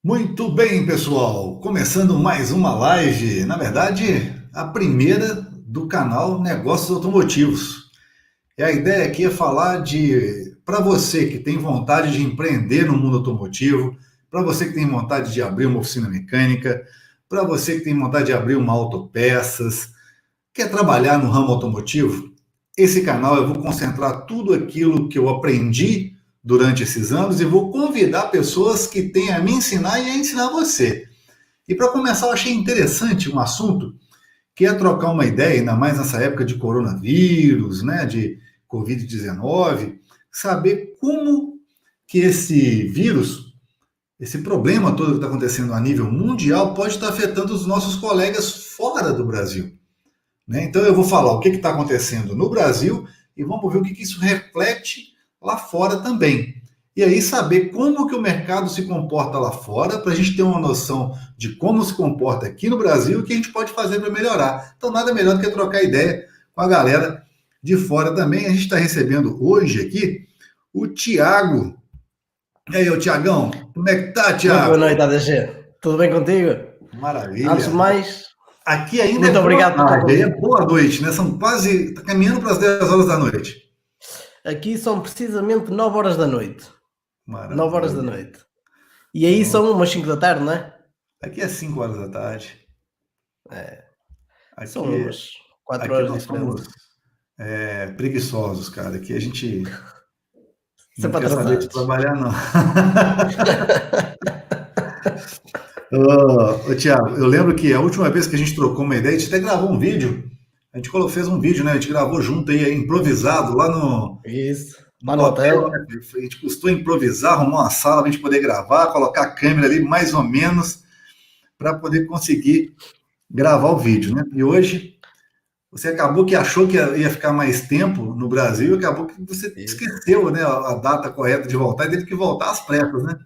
Muito bem, pessoal. Começando mais uma live, na verdade, a primeira do canal Negócios Automotivos. E a ideia aqui é falar para você que tem vontade de empreender no mundo automotivo, para você que tem vontade de abrir uma oficina mecânica, para você que tem vontade de abrir uma autopeças, quer trabalhar no ramo automotivo? Esse canal eu vou concentrar tudo aquilo que eu aprendi durante esses anos e vou convidar pessoas que têm a me ensinar e a ensinar você. E para começar, eu achei interessante um assunto que é trocar uma ideia, ainda mais nessa época de coronavírus, né, de Covid-19, saber como que esse vírus, esse problema todo que está acontecendo a nível mundial, pode estar afetando os nossos colegas fora do Brasil. Né? Então eu vou falar o que está acontecendo no Brasil e vamos ver o que isso reflete lá fora também. E aí saber como que o mercado se comporta lá fora, para a gente ter uma noção de como se comporta aqui no Brasil e o que a gente pode fazer para melhorar. Então nada melhor do que trocar ideia com a galera de fora também. A gente está recebendo hoje aqui o Tiago. E aí, Tiagão, como é que tá, Muito boa Tiago? noite, ADG. Tudo bem contigo? Antes de Maravilha. mais, Aqui ainda é muito boa obrigado pelo teu tarde, aí é convite. boa noite, né? São quase, tá caminhando para as 10 horas da noite. Aqui são precisamente 9 horas da noite. 9 horas da Maravilha. noite. E aí Pronto. são umas 5 da tarde, não é? Aqui é 5 horas da tarde. São Aqui, umas 4 aqui horas de nós somos diferença. preguiçosos, cara. Aqui a gente não Sempre quer saber de atrasados. trabalhar, não. Ô, Tiago, eu lembro que a última vez que a gente trocou uma ideia, a gente até gravou um vídeo. Fez um vídeo, né? A gente gravou junto aí, improvisado, lá Isso. Lá no no hotel, né? hotel. A gente custou improvisar, arrumar uma sala para a gente poder gravar, colocar a câmera ali mais ou menos para poder conseguir gravar o vídeo, né? E hoje você acabou que achou que ia ficar mais tempo no Brasil, e acabou que você Isso. esqueceu, né, a data correta de voltar e teve que voltar às pressas, né?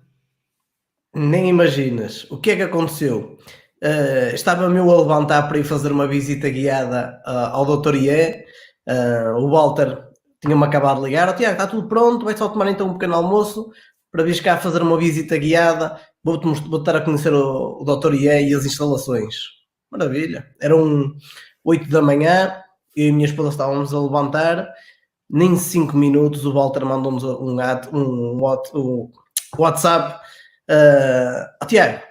Nem imaginas. O que é que aconteceu? Estava-me eu a levantar para ir fazer uma visita guiada ao Dr. IE. O Walter tinha-me acabado de ligar. Tiago, está tudo pronto, vai só tomar então um pequeno almoço para vir cá fazer uma visita guiada. Vou estar a conhecer o Dr. IE e as instalações. Maravilha. Eram 8 da manhã, eu e a minha esposa estávamos a levantar. Nem 5 minutos o Walter mandou-nos um WhatsApp. Tiago,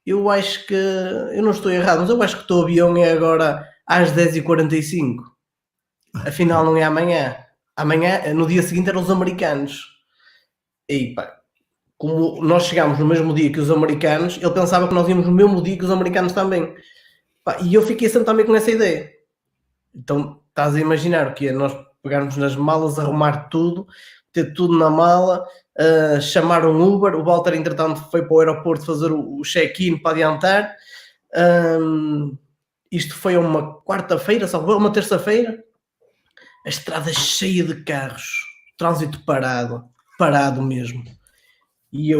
eu acho que eu não estou errado, mas eu acho que o teu avião é agora às 10h45. Afinal, não é amanhã. Amanhã, no dia seguinte, eram os americanos. E pá, como nós chegámos no mesmo dia que os americanos, ele pensava que nós íamos no mesmo dia que os americanos também. Pá, e eu fiquei sempre também com essa ideia. Então, estás a imaginar o que é nós pegarmos nas malas, arrumar tudo, ter tudo na mala, chamar um Uber. O Walter, entretanto, foi para o aeroporto fazer o check-in para adiantar. Isto foi uma quarta-feira, só uma terça-feira. A estrada cheia de carros, trânsito parado mesmo. E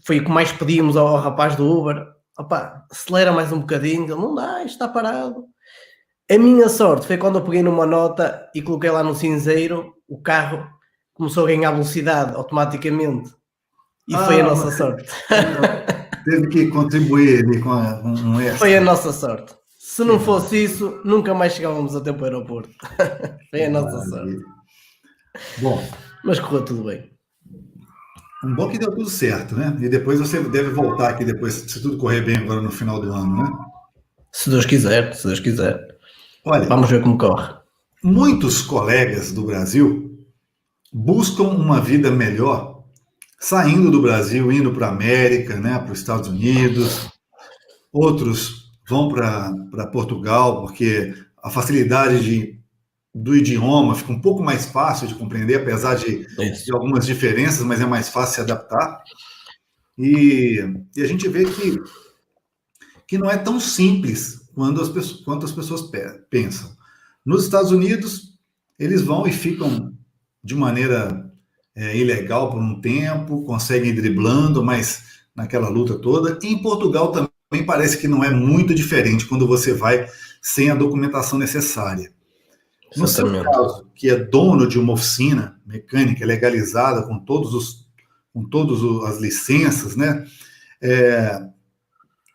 foi o que mais pedimos ao rapaz do Uber: opá, acelera mais um bocadinho. Ele: não dá, isto está parado. A minha sorte foi quando eu peguei numa nota e coloquei lá no cinzeiro, o carro começou a ganhar velocidade automaticamente. E foi a Ah, nossa mas sorte. teve que contribuir ali com um Foi a extra. nossa sorte. Se Que não fosse maravilha, isso, nunca mais chegávamos a tempo ao aeroporto. Foi que a nossa sorte. maravilha. Bom, Mas correu tudo bem. um bom que deu tudo certo, né? E depois você deve voltar aqui depois, se tudo correr bem agora no final do ano, né? Se Deus quiser, se Deus quiser. Olha, Vamos ver como corre. muitos colegas do Brasil buscam uma vida melhor saindo do Brasil, indo para a América, né, para os Estados Unidos. Outros vão para Portugal, porque a facilidade do idioma fica um pouco mais fácil de compreender, apesar de Isso. algumas diferenças, mas é mais fácil se adaptar. E a gente vê que não é tão simples quanto as pessoas pensam. Nos Estados Unidos, eles vão e ficam de maneira ilegal por um tempo, conseguem ir driblando, mas naquela luta toda. E em Portugal também parece que não é muito diferente quando você vai sem a documentação necessária. No seu Exatamente. caso, que é dono de uma oficina mecânica legalizada com todas as licenças, né?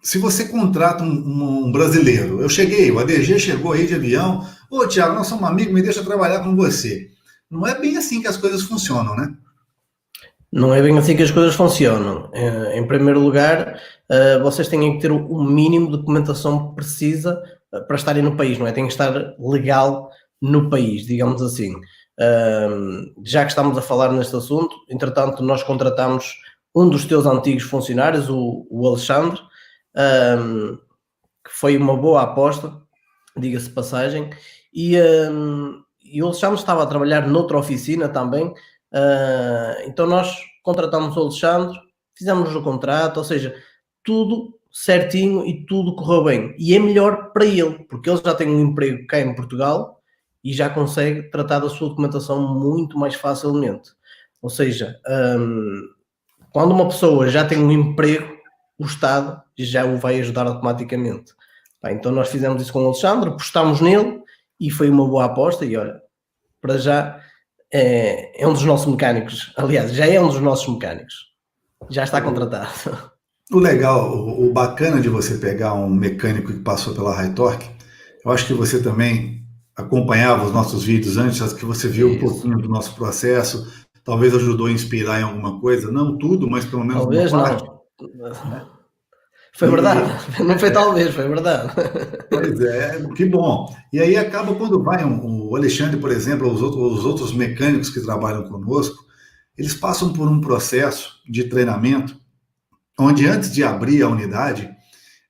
Se você contrata um brasileiro, o ADG chegou aí de avião, ô Thiago, nós somos amigos, me deixa trabalhar com você. Não é bem assim que as coisas funcionam, né? Não é bem assim que as coisas funcionam. Em primeiro lugar, vocês têm que ter o mínimo de documentação precisa para estarem no país, não é? Tem que estar legal no país, digamos assim. Já que estamos a falar neste assunto, entretanto, nós contratamos um dos teus antigos funcionários, o Alexandre, que foi uma boa aposta, diga-se de passagem, e o Alexandre estava a trabalhar noutra oficina também. Então nós contratamos o Alexandre, fizemos o contrato, ou seja, tudo certinho e tudo correu bem. E é melhor para ele, porque ele já tem um emprego cá em Portugal e já consegue tratar da sua documentação muito mais facilmente. Ou seja, quando uma pessoa já tem um emprego, o Estado já o vai ajudar automaticamente. Então nós fizemos isso com o Alexandre, apostámos nele e foi uma boa aposta. E olha, para já é um dos nossos mecânicos. Aliás, já é um dos nossos mecânicos. Já está contratado. O legal, o bacana de você pegar um mecânico que passou pela High Torque, eu acho que você também acompanhava os nossos vídeos antes, acho que você viu um pouquinho do nosso processo, talvez ajudou a inspirar em alguma coisa, não tudo, mas pelo menos talvez uma parte. Não. Foi verdade, não foi talvez, foi verdade. Pois é, que bom. E aí acaba quando vai o Alexandre, por exemplo, os outros mecânicos que trabalham conosco, eles passam por um processo de treinamento, onde antes de abrir a unidade,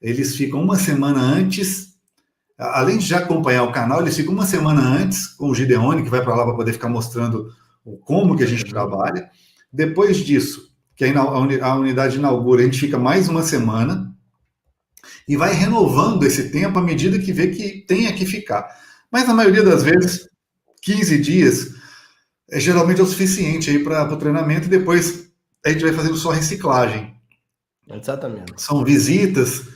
eles ficam uma semana antes, além de já acompanhar o canal, eles ficam uma semana antes com o Gideone, que vai para lá para poder ficar mostrando como que a gente trabalha. Depois disso, que a unidade inaugura, a gente fica mais uma semana, e vai renovando esse tempo à medida que vê que tenha que ficar. Mas na maioria das vezes, 15 dias geralmente é o suficiente aí para o treinamento, e depois a gente vai fazendo só reciclagem. Exatamente. São visitas,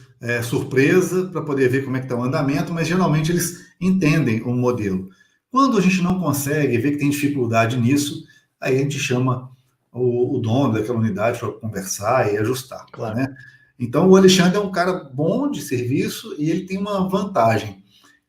surpresa, para poder ver como é que está o andamento, mas geralmente eles entendem o modelo. Quando a gente não consegue ver que tem dificuldade nisso, aí a gente chama o dono daquela unidade para conversar e ajustar. Claro. Né? Então, o Alexandre é um cara bom de serviço e ele tem uma vantagem,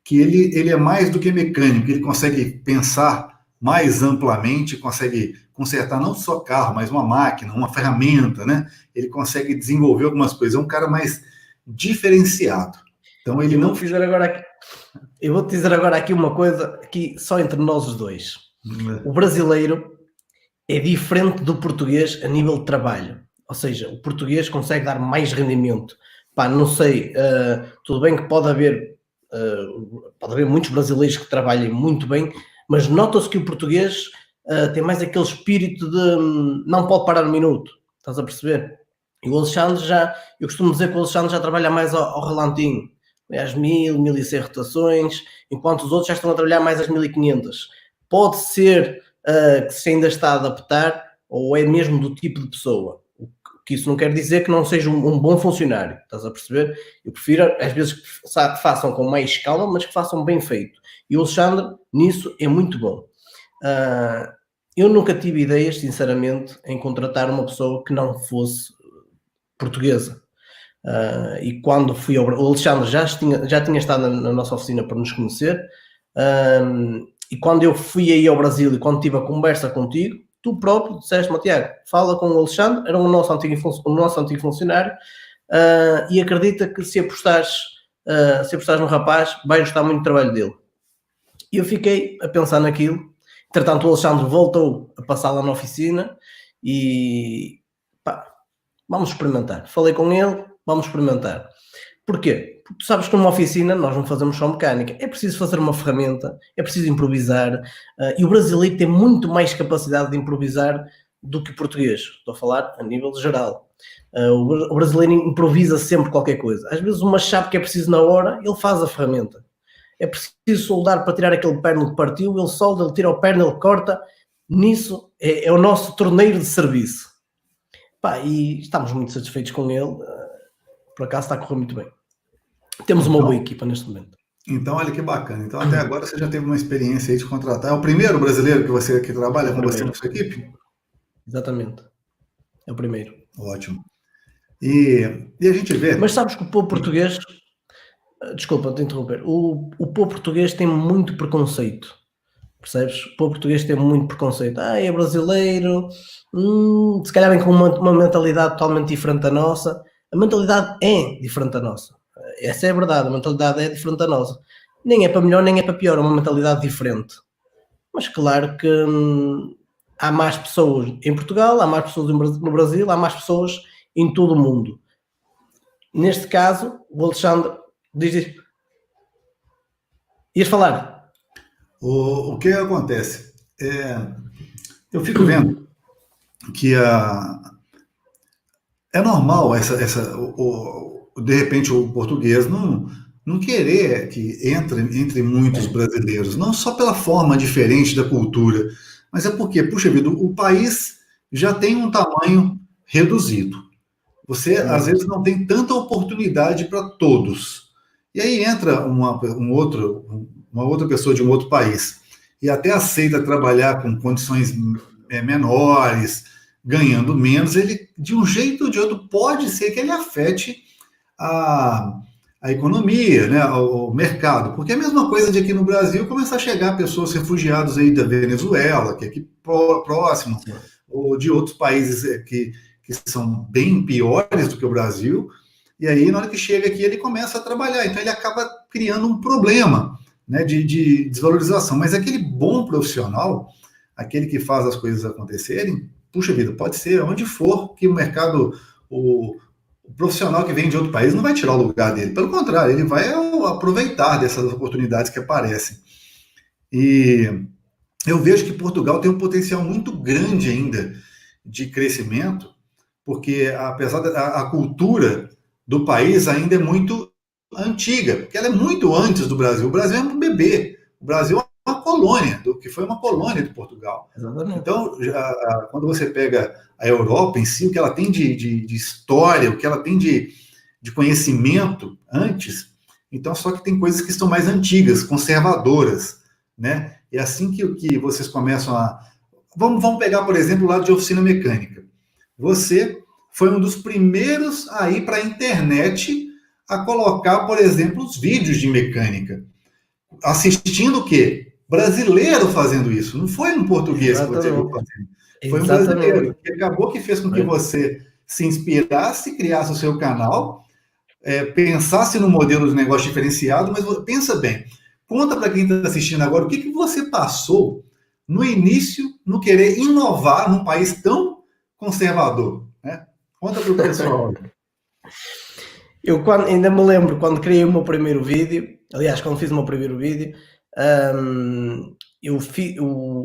que ele é mais do que mecânico, ele consegue pensar mais amplamente, consegue consertar não só carro, mas uma máquina, uma ferramenta, né? Ele consegue desenvolver algumas coisas, é um cara mais diferenciado. Então, ele não... Eu vou-te dizer agora aqui uma coisa, aqui só entre nós os dois. O brasileiro é diferente do português a nível de trabalho. Ou seja, o português consegue dar mais rendimento. Não sei, tudo bem que pode haver muitos brasileiros que trabalhem muito bem, mas nota-se que o português tem mais aquele espírito de não pode parar um minuto. Estás a perceber? E o Alexandre eu costumo dizer que o Alexandre já trabalha mais ao relantinho. Às 1.100 rotações, enquanto os outros já estão a trabalhar mais às 1.500. Pode ser que se ainda está a adaptar, ou é mesmo do tipo de pessoa. Que isso não quer dizer que não seja um bom funcionário, estás a perceber? Eu prefiro, às vezes, que façam com mais calma, mas que façam bem feito. E o Alexandre, nisso, é muito bom. Eu nunca tive ideias, sinceramente, em contratar uma pessoa que não fosse portuguesa. E quando fui o Alexandre já tinha estado na nossa oficina para nos conhecer, e quando eu fui aí ao Brasil e quando tive a conversa contigo, tu próprio disseste-me, Tiago, fala com o Alexandre, era o nosso antigo funcionário, e acredita que se apostares no rapaz, vai gostar muito do trabalho dele. E eu fiquei a pensar naquilo. Entretanto, o Alexandre voltou a passar lá na oficina e vamos experimentar. Falei com ele, vamos experimentar. Porquê? Porque tu sabes que numa oficina nós não fazemos só mecânica, é preciso fazer uma ferramenta, é preciso improvisar, e o brasileiro tem muito mais capacidade de improvisar do que o português. Estou a falar a nível geral. O brasileiro improvisa sempre qualquer coisa. Às vezes uma chave que é preciso na hora, ele faz a ferramenta. É preciso soldar para tirar aquele perno que partiu, ele solda, ele tira o perno, ele corta. Nisso é o nosso torneiro de serviço. E estamos muito satisfeitos com ele. Por acaso está a correr muito bem. Temos uma boa equipa neste momento. Então, olha que bacana. Então, até agora você já teve uma experiência aí de contratar. É o primeiro brasileiro que trabalha com você na sua equipe? Exatamente. É o primeiro. Ótimo. E a gente vê... Mas sabes que o povo português, desculpa te interromper, o povo português tem muito preconceito, percebes? O povo português tem muito preconceito. É brasileiro, se calhar vem com uma mentalidade totalmente diferente da nossa. A mentalidade é diferente da nossa. Essa é a verdade, a mentalidade é diferente da nossa. Nem é para melhor, nem é para pior, é uma mentalidade diferente. Mas claro que há mais pessoas em Portugal, há mais pessoas no Brasil, há mais pessoas em todo o mundo. Neste caso, o Alexandre diz. Ias falar? O que acontece? Eu fico vendo que é normal de repente o português não querer que entre muitos brasileiros, não só pela forma diferente da cultura, mas é porque, puxa vida, o país já tem um tamanho reduzido. Você, às vezes, não tem tanta oportunidade para todos. E aí entra uma outra pessoa de um outro país e até aceita trabalhar com condições menores, ganhando menos, ele, de um jeito ou de outro, pode ser que ele afete a economia, né, o mercado. Porque é a mesma coisa de aqui no Brasil começar a chegar pessoas refugiadas aí da Venezuela, que é aqui próximo, ou de outros países que são bem piores do que o Brasil, e aí na hora que chega aqui ele começa a trabalhar, então ele acaba criando um problema, né, de desvalorização. Mas aquele bom profissional, aquele que faz as coisas acontecerem, puxa vida, pode ser onde for que o mercado, o profissional que vem de outro país não vai tirar o lugar dele, pelo contrário, ele vai aproveitar dessas oportunidades que aparecem. E eu vejo que Portugal tem um potencial muito grande ainda de crescimento, porque apesar da cultura do país ainda é muito antiga, porque ela é muito antes do Brasil. O Brasil é um bebê, o Brasil é uma colônia, que foi uma colônia de Portugal. Exatamente. Então, quando você pega a Europa em si, o que ela tem de história, o que ela tem de conhecimento antes, então só que tem coisas que estão mais antigas, conservadoras, né? E assim que vocês começam a... Vamos pegar, por exemplo, o lado de oficina mecânica. Você foi um dos primeiros a ir para a internet a colocar, por exemplo, os vídeos de mecânica. Assistindo o quê? Brasileiro fazendo isso. Não foi um português que você viu fazendo. Foi um brasileiro. Que acabou que fez com que você se inspirasse, criasse o seu canal, pensasse no modelo de negócio diferenciado, mas pensa bem. Conta para quem está assistindo agora o que você passou no início, no querer inovar num país tão conservador, né? Conta para o pessoal. Eu ainda me lembro quando criei o meu primeiro vídeo, aliás, quando fiz o meu primeiro vídeo, eu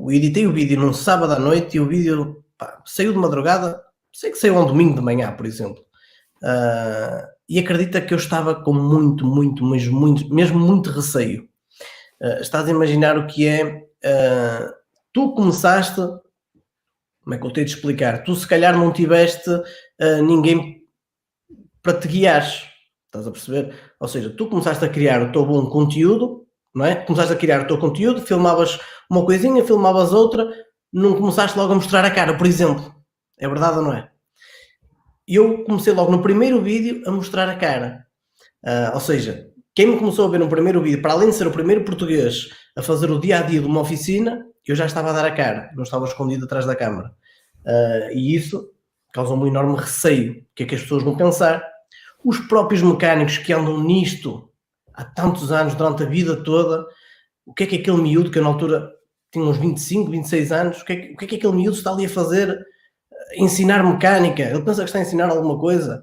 editei o vídeo num sábado à noite e o vídeo saiu de madrugada, sei que saiu um domingo de manhã, por exemplo. E acredita que eu estava com mesmo muito receio. Estás a imaginar o que é? Tu começaste, como é que eu tenho de explicar? Tu se calhar não tiveste ninguém para te guiares, estás a perceber? Ou seja, tu começaste a criar o teu bom conteúdo, não é? Começaste a criar o teu conteúdo, filmavas uma coisinha, filmavas outra, não começaste logo a mostrar a cara, por exemplo. É verdade ou não é? Eu comecei logo no primeiro vídeo a mostrar a cara. Ou seja, quem me começou a ver no primeiro vídeo, para além de ser o primeiro português a fazer o dia-a-dia de uma oficina, eu já estava a dar a cara, não estava escondido atrás da câmara. E isso causou um enorme receio. O que é que as pessoas vão pensar? Os próprios mecânicos que andam nisto há tantos anos, durante a vida toda, o que é que aquele miúdo, que eu na altura tinha uns 25, 26 anos, o que é que aquele miúdo está ali a fazer? Ensinar mecânica? Ele pensa que está a ensinar alguma coisa?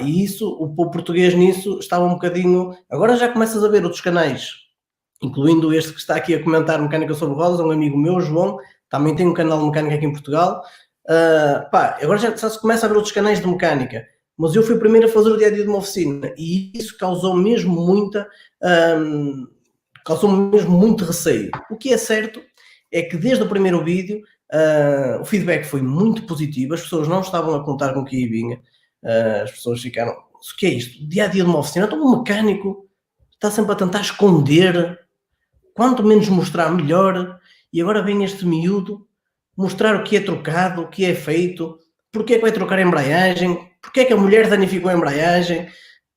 E isso, o português nisso estava um bocadinho... Agora já começas a ver outros canais, incluindo este que está aqui a comentar Mecânica sobre Rodas, um amigo meu, João, também tem um canal de mecânica aqui em Portugal. Agora já se começa a ver outros canais de mecânica, mas eu fui o primeiro a fazer o dia-a-dia de uma oficina e isso causou mesmo muito receio. O que é certo é que desde o primeiro vídeo o feedback foi muito positivo, as pessoas não estavam a contar com o que aí vinha, as pessoas ficaram, o que é isto? O dia-a-dia de uma oficina, então um mecânico está sempre a tentar esconder, quanto menos mostrar melhor, e agora vem este miúdo mostrar o que é trocado, o que é feito, porque é que vai trocar a embreagem, porque é que a mulher danificou a embreagem,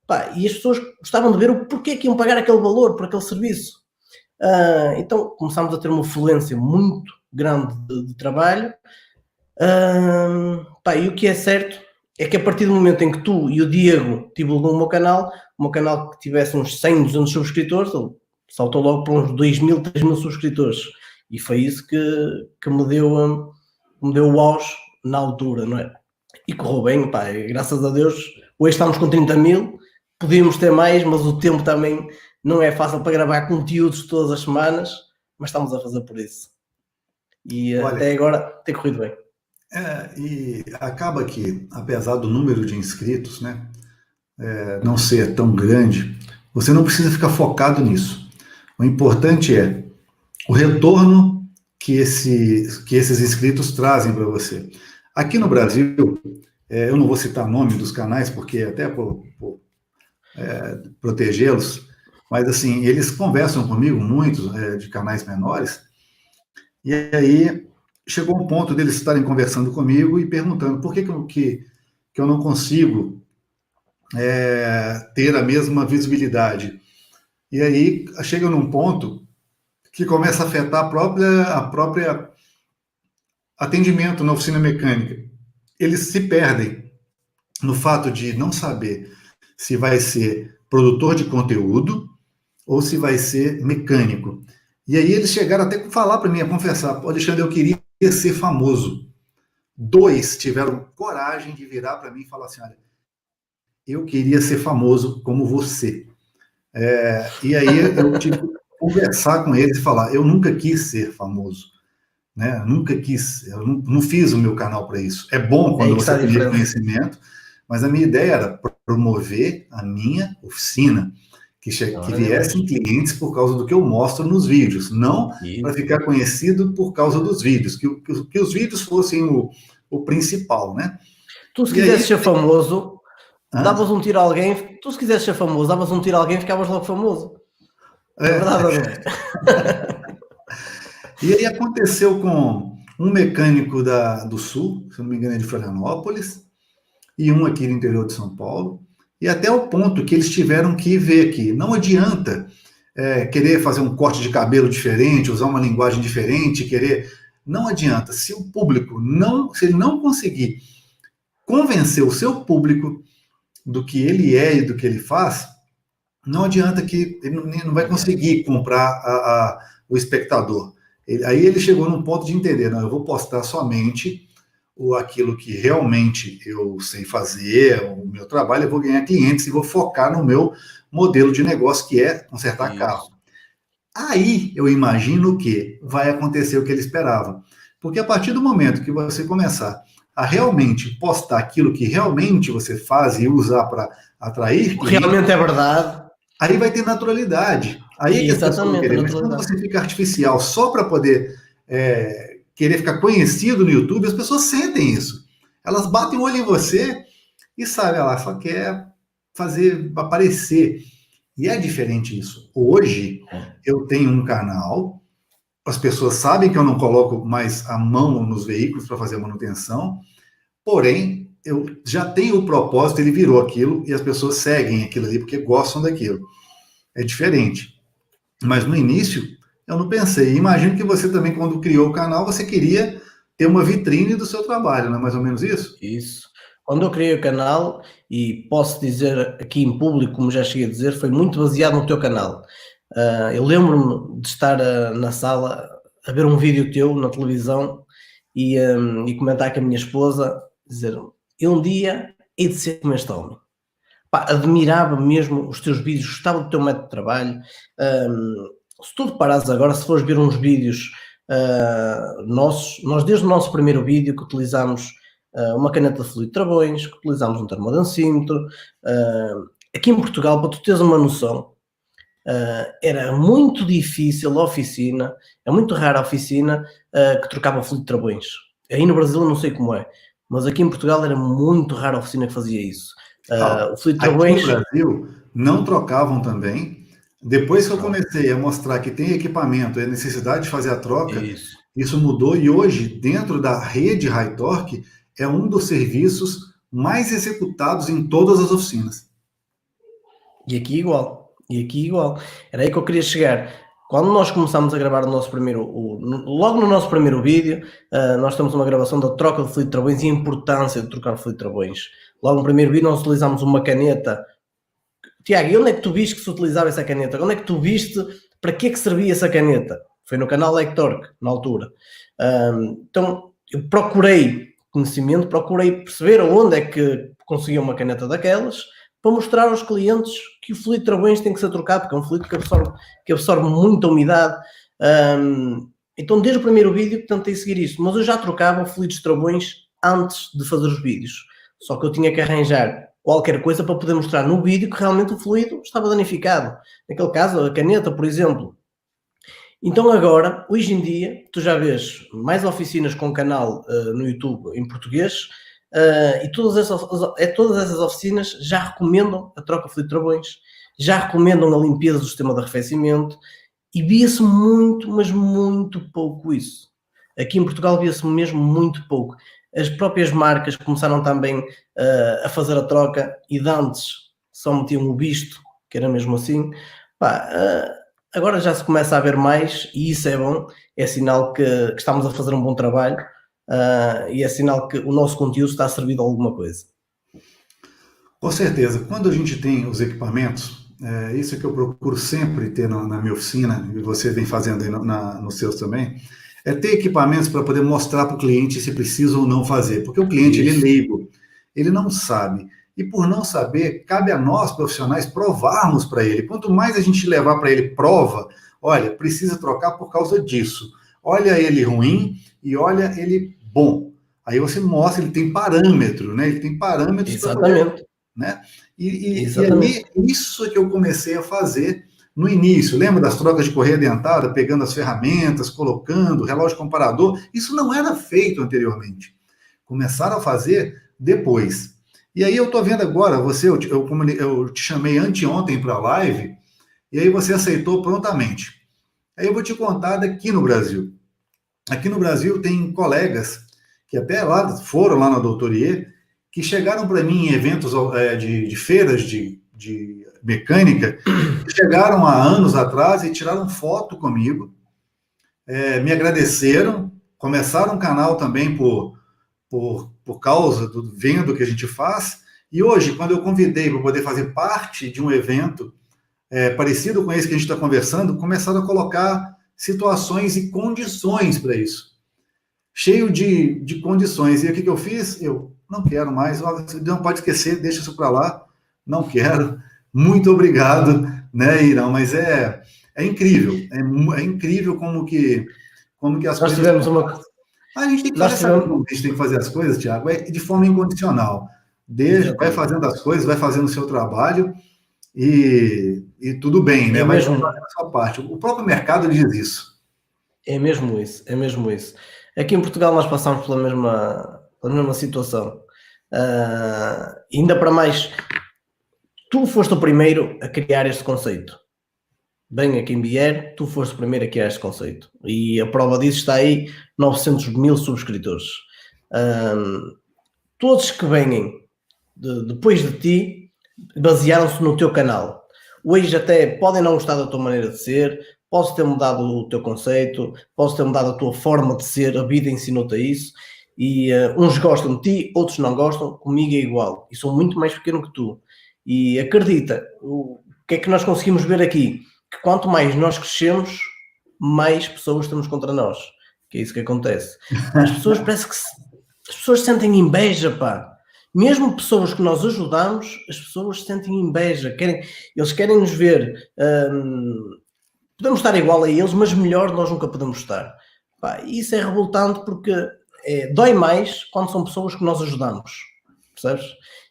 pá, e as pessoas gostavam de ver o porquê que iam pagar aquele valor por aquele serviço. Então começámos a ter uma fluência muito grande de trabalho. Pá, e o que é certo é que a partir do momento em que tu e o Diego divulgam o meu canal que tivesse uns 100, 200 subscritores, ele saltou logo para uns 2.000, 3.000 subscritores. E foi isso que me deu o auge na altura, não é? E correu bem, pá, e graças a Deus. Hoje estamos com 30.000, podíamos ter mais, mas o tempo também não é fácil para gravar conteúdos todas as semanas, mas estamos a fazer por isso. E Olha, até agora tem corrido bem. E acaba que, apesar do número de inscritos, né, não ser tão grande, você não precisa ficar focado nisso. O importante é o retorno que esses inscritos trazem para você. Aqui no Brasil, eu não vou citar nome dos canais, porque até por protegê-los, mas assim, eles conversam comigo, muitos de canais menores, e aí chegou um ponto deles estarem conversando comigo e perguntando por que eu não consigo ter a mesma visibilidade. E aí chega num ponto que começa a afetar a própria atendimento na oficina mecânica. Eles se perdem no fato de não saber se vai ser produtor de conteúdo ou se vai ser mecânico. E aí eles chegaram até a falar para mim, a confessar, Alexandre, eu queria ser famoso. 2 tiveram coragem de virar para mim e falar assim, olha, eu queria ser famoso como você. E aí eu tive que conversar com eles e falar, eu nunca quis ser famoso. Né? Eu não fiz o meu canal para isso. É bom quando você tem reconhecimento, mas a minha ideia era promover a minha oficina, que viessem clientes por causa do que eu mostro nos vídeos, não para ficar conhecido por causa dos vídeos, que os vídeos fossem o principal, né? Tu, se quisesse ser famoso, davas um tiro a alguém, tu se quisesse ser famoso, davas um tiro a alguém, ficavas logo famoso. É verdade ou não é? E aí aconteceu com um mecânico do Sul, se não me engano é de Florianópolis, e um aqui no interior de São Paulo, e até o ponto que eles tiveram que ver que não adianta querer fazer um corte de cabelo diferente, usar uma linguagem diferente, não adianta. Se o público se ele não conseguir convencer o seu público do que ele é e do que ele faz, não adianta que ele não vai conseguir comprar o espectador. Aí ele chegou num ponto de entender, não, eu vou postar somente aquilo que realmente eu sei fazer, o meu trabalho, eu vou ganhar clientes e vou focar no meu modelo de negócio, que é consertar carro. Aí eu imagino que vai acontecer o que ele esperava. Porque a partir do momento que você começar a realmente postar aquilo que realmente você faz e usar para atrair clientes, realmente é verdade. Aí vai ter naturalidade. Aí que as pessoas vão querer. Mas quando você fica artificial só para poder querer ficar conhecido no YouTube, as pessoas sentem isso. Elas batem o olho em você e sabem, ela só quer fazer aparecer. E é diferente isso. Hoje, eu tenho um canal, as pessoas sabem que eu não coloco mais a mão nos veículos para fazer a manutenção, porém, eu já tenho o propósito, ele virou aquilo, e as pessoas seguem aquilo ali porque gostam daquilo. É diferente. Mas no início, eu não pensei. Imagino que você também, quando criou o canal, você queria ter uma vitrine do seu trabalho, não é mais ou menos isso? Isso. Quando eu criei o canal, e posso dizer aqui em público, como já cheguei a dizer, foi muito baseado no teu canal. Eu lembro-me de estar na sala a ver um vídeo teu na televisão e comentar com a minha esposa, dizer, eu um dia hei de ser como este homem. Pá, admirava mesmo os teus vídeos, gostava do teu método de trabalho. Se tu reparares agora, se fores ver uns vídeos nossos, nós desde o nosso primeiro vídeo que utilizámos uma caneta de fluido de travões, que utilizámos um termodensímetro, aqui em Portugal, para tu teres uma noção, era muito difícil a oficina, é muito rara a oficina que trocava fluido de travões. Aí no Brasil eu não sei como é, mas aqui em Portugal era muito rara a oficina que fazia isso. O fluido de travões... Aqui no Brasil não trocavam também. Depois que eu comecei a mostrar que tem equipamento e a necessidade de fazer a troca, isso mudou, e hoje, dentro da rede High Torque, é um dos serviços mais executados em todas as oficinas. E aqui igual. Era aí que eu queria chegar. Quando nós começámos a gravar o nosso primeiro, logo no nosso primeiro vídeo, nós temos uma gravação da troca de fluido de travões e a importância de trocar fluido de travões. Logo no primeiro vídeo nós utilizámos uma caneta. Tiago, e onde é que tu viste que se utilizava essa caneta? Onde é que tu viste para que é que servia essa caneta? Foi no canal Lectorque, na altura. Então, eu procurei conhecimento, procurei perceber onde é que conseguia uma caneta daquelas, para mostrar aos clientes que o fluido de travões tem que ser trocado, porque é um fluido que absorve muita umidade. Então, desde o primeiro vídeo, tentei seguir isso, mas eu já trocava fluidos de travões antes de fazer os vídeos. Só que eu tinha que arranjar qualquer coisa para poder mostrar no vídeo que realmente o fluido estava danificado. Naquele caso, a caneta, por exemplo. Então agora, hoje em dia, tu já vês mais oficinas com canal no YouTube em português, e todas essas oficinas já recomendam a troca de fluido de travões, já recomendam a limpeza do sistema de arrefecimento, e via-se muito, mas muito pouco isso. Aqui em Portugal via-se mesmo muito pouco. As próprias marcas começaram também a fazer a troca, e de antes só metiam o visto, que era mesmo assim. Agora já se começa a ver mais, e isso é bom, é sinal que estamos a fazer um bom trabalho, e é sinal que o nosso conteúdo está a servir de alguma coisa. Com certeza. Quando a gente tem os equipamentos, isso é que eu procuro sempre ter na minha oficina, e você vem fazendo aí nos seus também, é ter equipamentos para poder mostrar para o cliente se precisa ou não fazer. Porque o cliente, ele é leigo, ele não sabe. E por não saber, cabe a nós, profissionais, provarmos para ele. Quanto mais a gente levar para ele prova, olha, precisa trocar por causa disso. Olha ele ruim e olha ele bom. Aí você mostra, ele tem parâmetro, né? Ele tem parâmetros para poder, né? E aí, isso é que eu comecei a fazer no início. Lembra das trocas de correia dentada, pegando as ferramentas, colocando, relógio comparador? Isso não era feito anteriormente. Começaram a fazer depois. E aí eu estou vendo agora, eu te chamei anteontem para a live, e aí você aceitou prontamente. Aí eu vou te contar daqui no Brasil. Aqui no Brasil tem colegas que até foram lá na Doutorier, que chegaram para mim em eventos de feiras de mecânica, chegaram há anos atrás e tiraram foto comigo, me agradeceram, começaram um canal também por causa do vendo que a gente faz, e hoje, quando eu convidei para poder fazer parte de um evento parecido com esse que a gente está conversando, começaram a colocar situações e condições para isso. Cheio de condições. E o que eu fiz? Eu não quero mais, não pode esquecer, deixa isso para lá, não quero, muito obrigado, né, Irão? Mas é incrível, é incrível como que as Nós coisas... tivemos uma... A gente tem que fazer a gente tem que fazer as coisas, Thiago, de forma incondicional. Vai fazendo as coisas, vai fazendo o seu trabalho e tudo bem, né? Vai fazendo a sua parte. O próprio mercado diz isso. É mesmo isso. Aqui em Portugal nós passamos pela mesma situação. Ainda para mais, tu foste o primeiro a criar este conceito. Venha quem vier, tu foste o primeiro a criar este conceito. E a prova disso está aí, 900.000 subscritores. Todos que venham depois de ti, basearam-se no teu canal. Hoje até podem não gostar da tua maneira de ser, podes ter mudado o teu conceito, podes ter mudado a tua forma de ser, a vida ensinou-te a isso, e uns gostam de ti, outros não gostam, comigo é igual, e sou muito mais pequeno que tu. E acredita, o que é que nós conseguimos ver aqui? Que quanto mais nós crescemos, mais pessoas temos contra nós, que é isso que acontece. As pessoas parece que as pessoas sentem inveja, pá. Mesmo pessoas que nós ajudamos, as pessoas sentem inveja, eles querem nos ver, podemos estar igual a eles, mas melhor nós nunca podemos estar. Pá, e isso é revoltante porque dói mais quando são pessoas que nós ajudamos, percebes?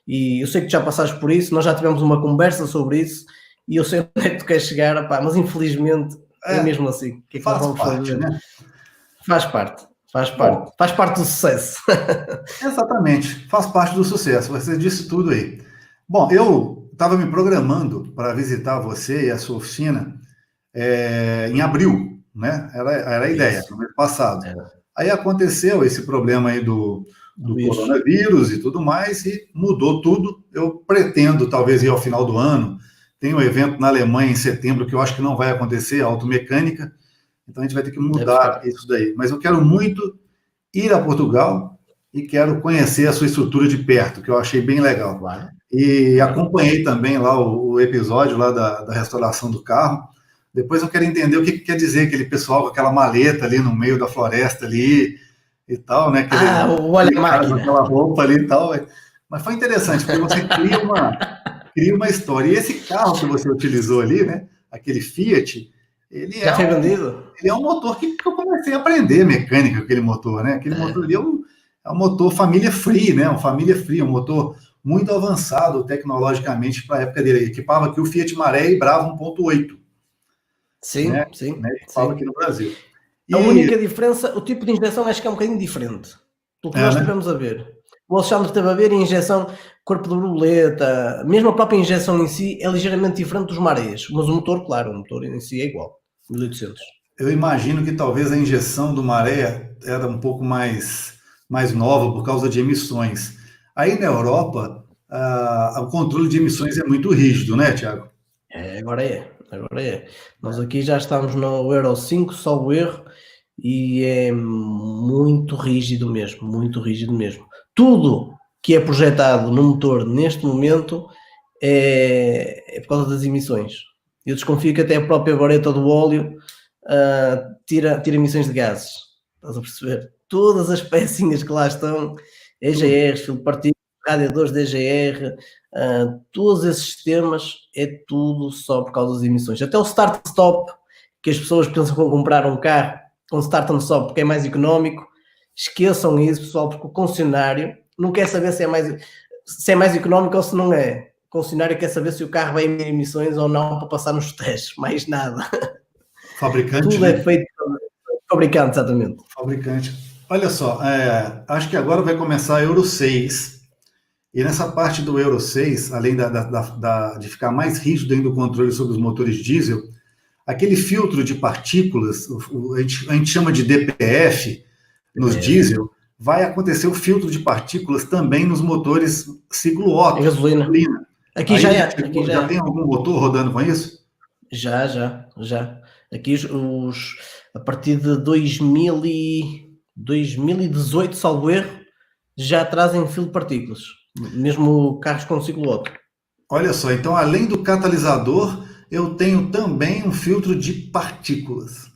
E eu sei que já passaste por isso, nós já tivemos uma conversa sobre isso, e eu sei onde é que tu queres chegar, pá, mas infelizmente é mesmo assim. Que é que faz parte, né? Faz parte do sucesso. Exatamente, faz parte do sucesso, você disse tudo aí. Bom, eu estava me programando para visitar você e a sua oficina em abril, né? Era a ideia, no mês passado. Aí aconteceu esse problema aí do do coronavírus e tudo mais, e mudou tudo. Eu pretendo, talvez, ir ao final do ano. Tem um evento na Alemanha em setembro que eu acho que não vai acontecer, a automecânica, então a gente vai ter que mudar isso daí. Mas eu quero muito ir a Portugal e quero conhecer a sua estrutura de perto, que eu achei bem legal. Claro. E acompanhei também lá o episódio lá da restauração do carro. Depois eu quero entender o que quer dizer aquele pessoal com aquela maleta ali no meio da floresta ali e tal, né? Olha a máquina. Aquela roupa ali e tal. Mas foi interessante, porque você cria uma história. E esse carro que você utilizou ali, né? Aquele Fiat, ele já foi vendido? Ele é um motor que eu comecei a aprender mecânica, aquele motor, né? Aquele motor ali é um motor família free, né? Um motor muito avançado tecnologicamente para a época dele. Equipava aqui o Fiat Maré e Brava 1.8. Sim, né? sim. Né? Equipava aqui no Brasil. A única diferença, o tipo de injeção acho que é um bocadinho diferente do que nós tivemos a ver. O Alexandre teve a ver a injeção corpo de borboleta, mesmo a própria injeção em si é ligeiramente diferente dos marés, mas o motor, claro, o motor em si é igual, 1800. Eu imagino que talvez a injeção do Maré era um pouco mais nova por causa de emissões. Aí na Europa, o controle de emissões é muito rígido, né, Tiago? Agora é. Nós aqui já estamos no Euro 5, salvo erro, e é muito rígido mesmo. Tudo que é projetado no motor neste momento é por causa das emissões. Eu desconfio que até a própria vareta do óleo tira emissões de gases. Estás a perceber? Todas as pecinhas que lá estão, EGRs, filtro de partículas, radiadores de EGR, todos esses sistemas, é tudo só por causa das emissões. Até o start-stop, que as pessoas pensam que vão comprar um carro com start and stop porque é mais económico, esqueçam isso, pessoal, porque o concessionário não quer saber se é mais económico ou se não é. O concessionário quer saber se o carro vai emitir emissões ou não para passar nos testes, mais nada. Fabricante, tudo né? É feito pelo fabricante, exatamente. Fabricante. Olha só, acho que agora vai começar a Euro 6. E nessa parte do Euro 6, além de ficar mais rígido ainda o controle sobre os motores diesel, aquele filtro de partículas, a gente chama de DPF, nos diesel, vai acontecer o filtro de partículas também nos motores ciclo Otto. Gasolina. Aqui aí já tem algum motor rodando com isso? Já. Aqui a partir de 2018, salvo erro, já trazem filtro de partículas, mesmo carros com ciclo Otto. Olha só, então além do catalisador, eu tenho também um filtro de partículas.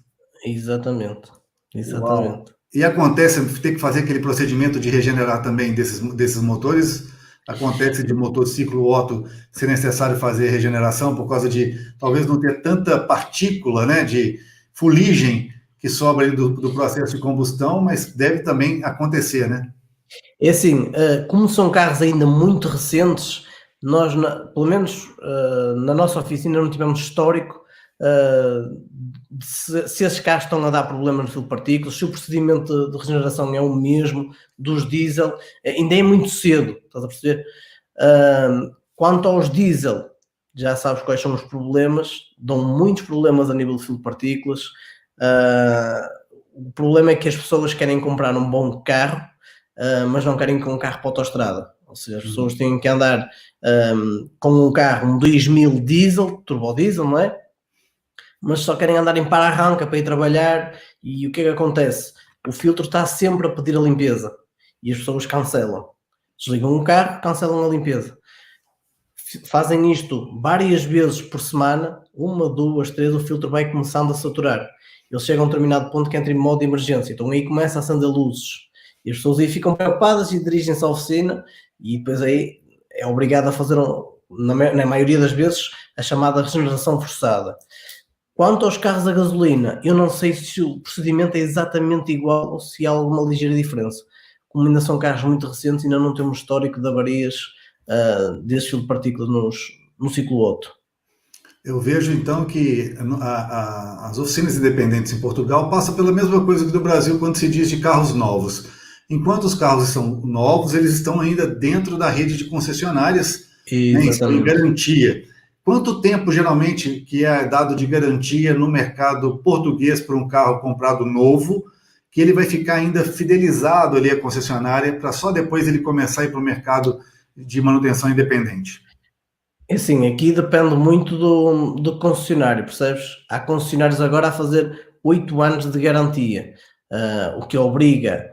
Exatamente. Uau. E acontece, ter que fazer aquele procedimento de regenerar também desses motores? Acontece de motor ciclo Otto ser necessário fazer regeneração por causa de talvez não ter tanta partícula, né, de fuligem que sobra do processo de combustão, mas deve também acontecer, né? É assim, como são carros ainda muito recentes, nós, pelo menos na nossa oficina, não tivemos histórico se esses carros estão a dar problemas no filtro de partículas, se o procedimento de regeneração é o mesmo dos diesel, ainda é muito cedo, estás a perceber? Quanto aos diesel, já sabes quais são os problemas, dão muitos problemas a nível de filtro de partículas. O problema é que as pessoas querem comprar um bom carro, mas não querem com um carro para a autoestrada. Ou seja, as pessoas têm que andar com um carro, um 2000 diesel, turbo diesel, não é? Mas só querem andar em para-arranca para ir trabalhar, e o que é que acontece? O filtro está sempre a pedir a limpeza e as pessoas cancelam. Desligam o carro, cancelam a limpeza. Fazem isto várias vezes por semana, 1, 2, 3, o filtro vai começando a saturar. Eles chegam a um determinado ponto que entra em modo de emergência, então aí começa a acender luzes. E as pessoas aí ficam preocupadas e dirigem-se à oficina, e depois aí é obrigado a fazer, na maioria das vezes, a chamada regeneração forçada. Quanto aos carros a gasolina, eu não sei se o procedimento é exatamente igual ou se há alguma ligeira diferença. Como ainda são carros muito recentes, ainda não temos histórico de avarias desse filtro de partículas no ciclo Otto. Eu vejo então que as oficinas independentes em Portugal passam pela mesma coisa que no Brasil quando se diz de carros novos. Enquanto os carros são novos, eles estão ainda dentro da rede de concessionárias, né, estão em garantia. Quanto tempo, geralmente, que é dado de garantia no mercado português para um carro comprado novo, que ele vai ficar ainda fidelizado ali à concessionária para só depois ele começar a ir para o mercado de manutenção independente? Assim, aqui depende muito do concessionário, percebes? Há concessionários agora a fazer 8 anos de garantia, o que obriga,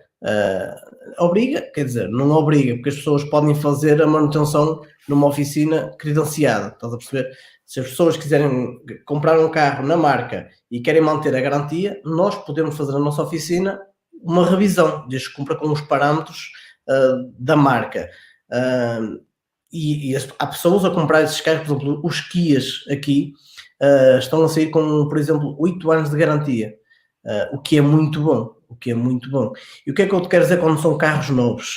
quer dizer, não obriga, porque as pessoas podem fazer a manutenção numa oficina credenciada, estás a perceber? Se as pessoas quiserem comprar um carro na marca e querem manter a garantia, nós podemos fazer na nossa oficina uma revisão, desde que cumpra com os parâmetros da marca. Há pessoas a comprar esses carros, por exemplo, os Kias aqui estão a sair com, por exemplo, 8 anos de garantia, o que é muito bom, E o que é que eu te quero dizer quando são carros novos?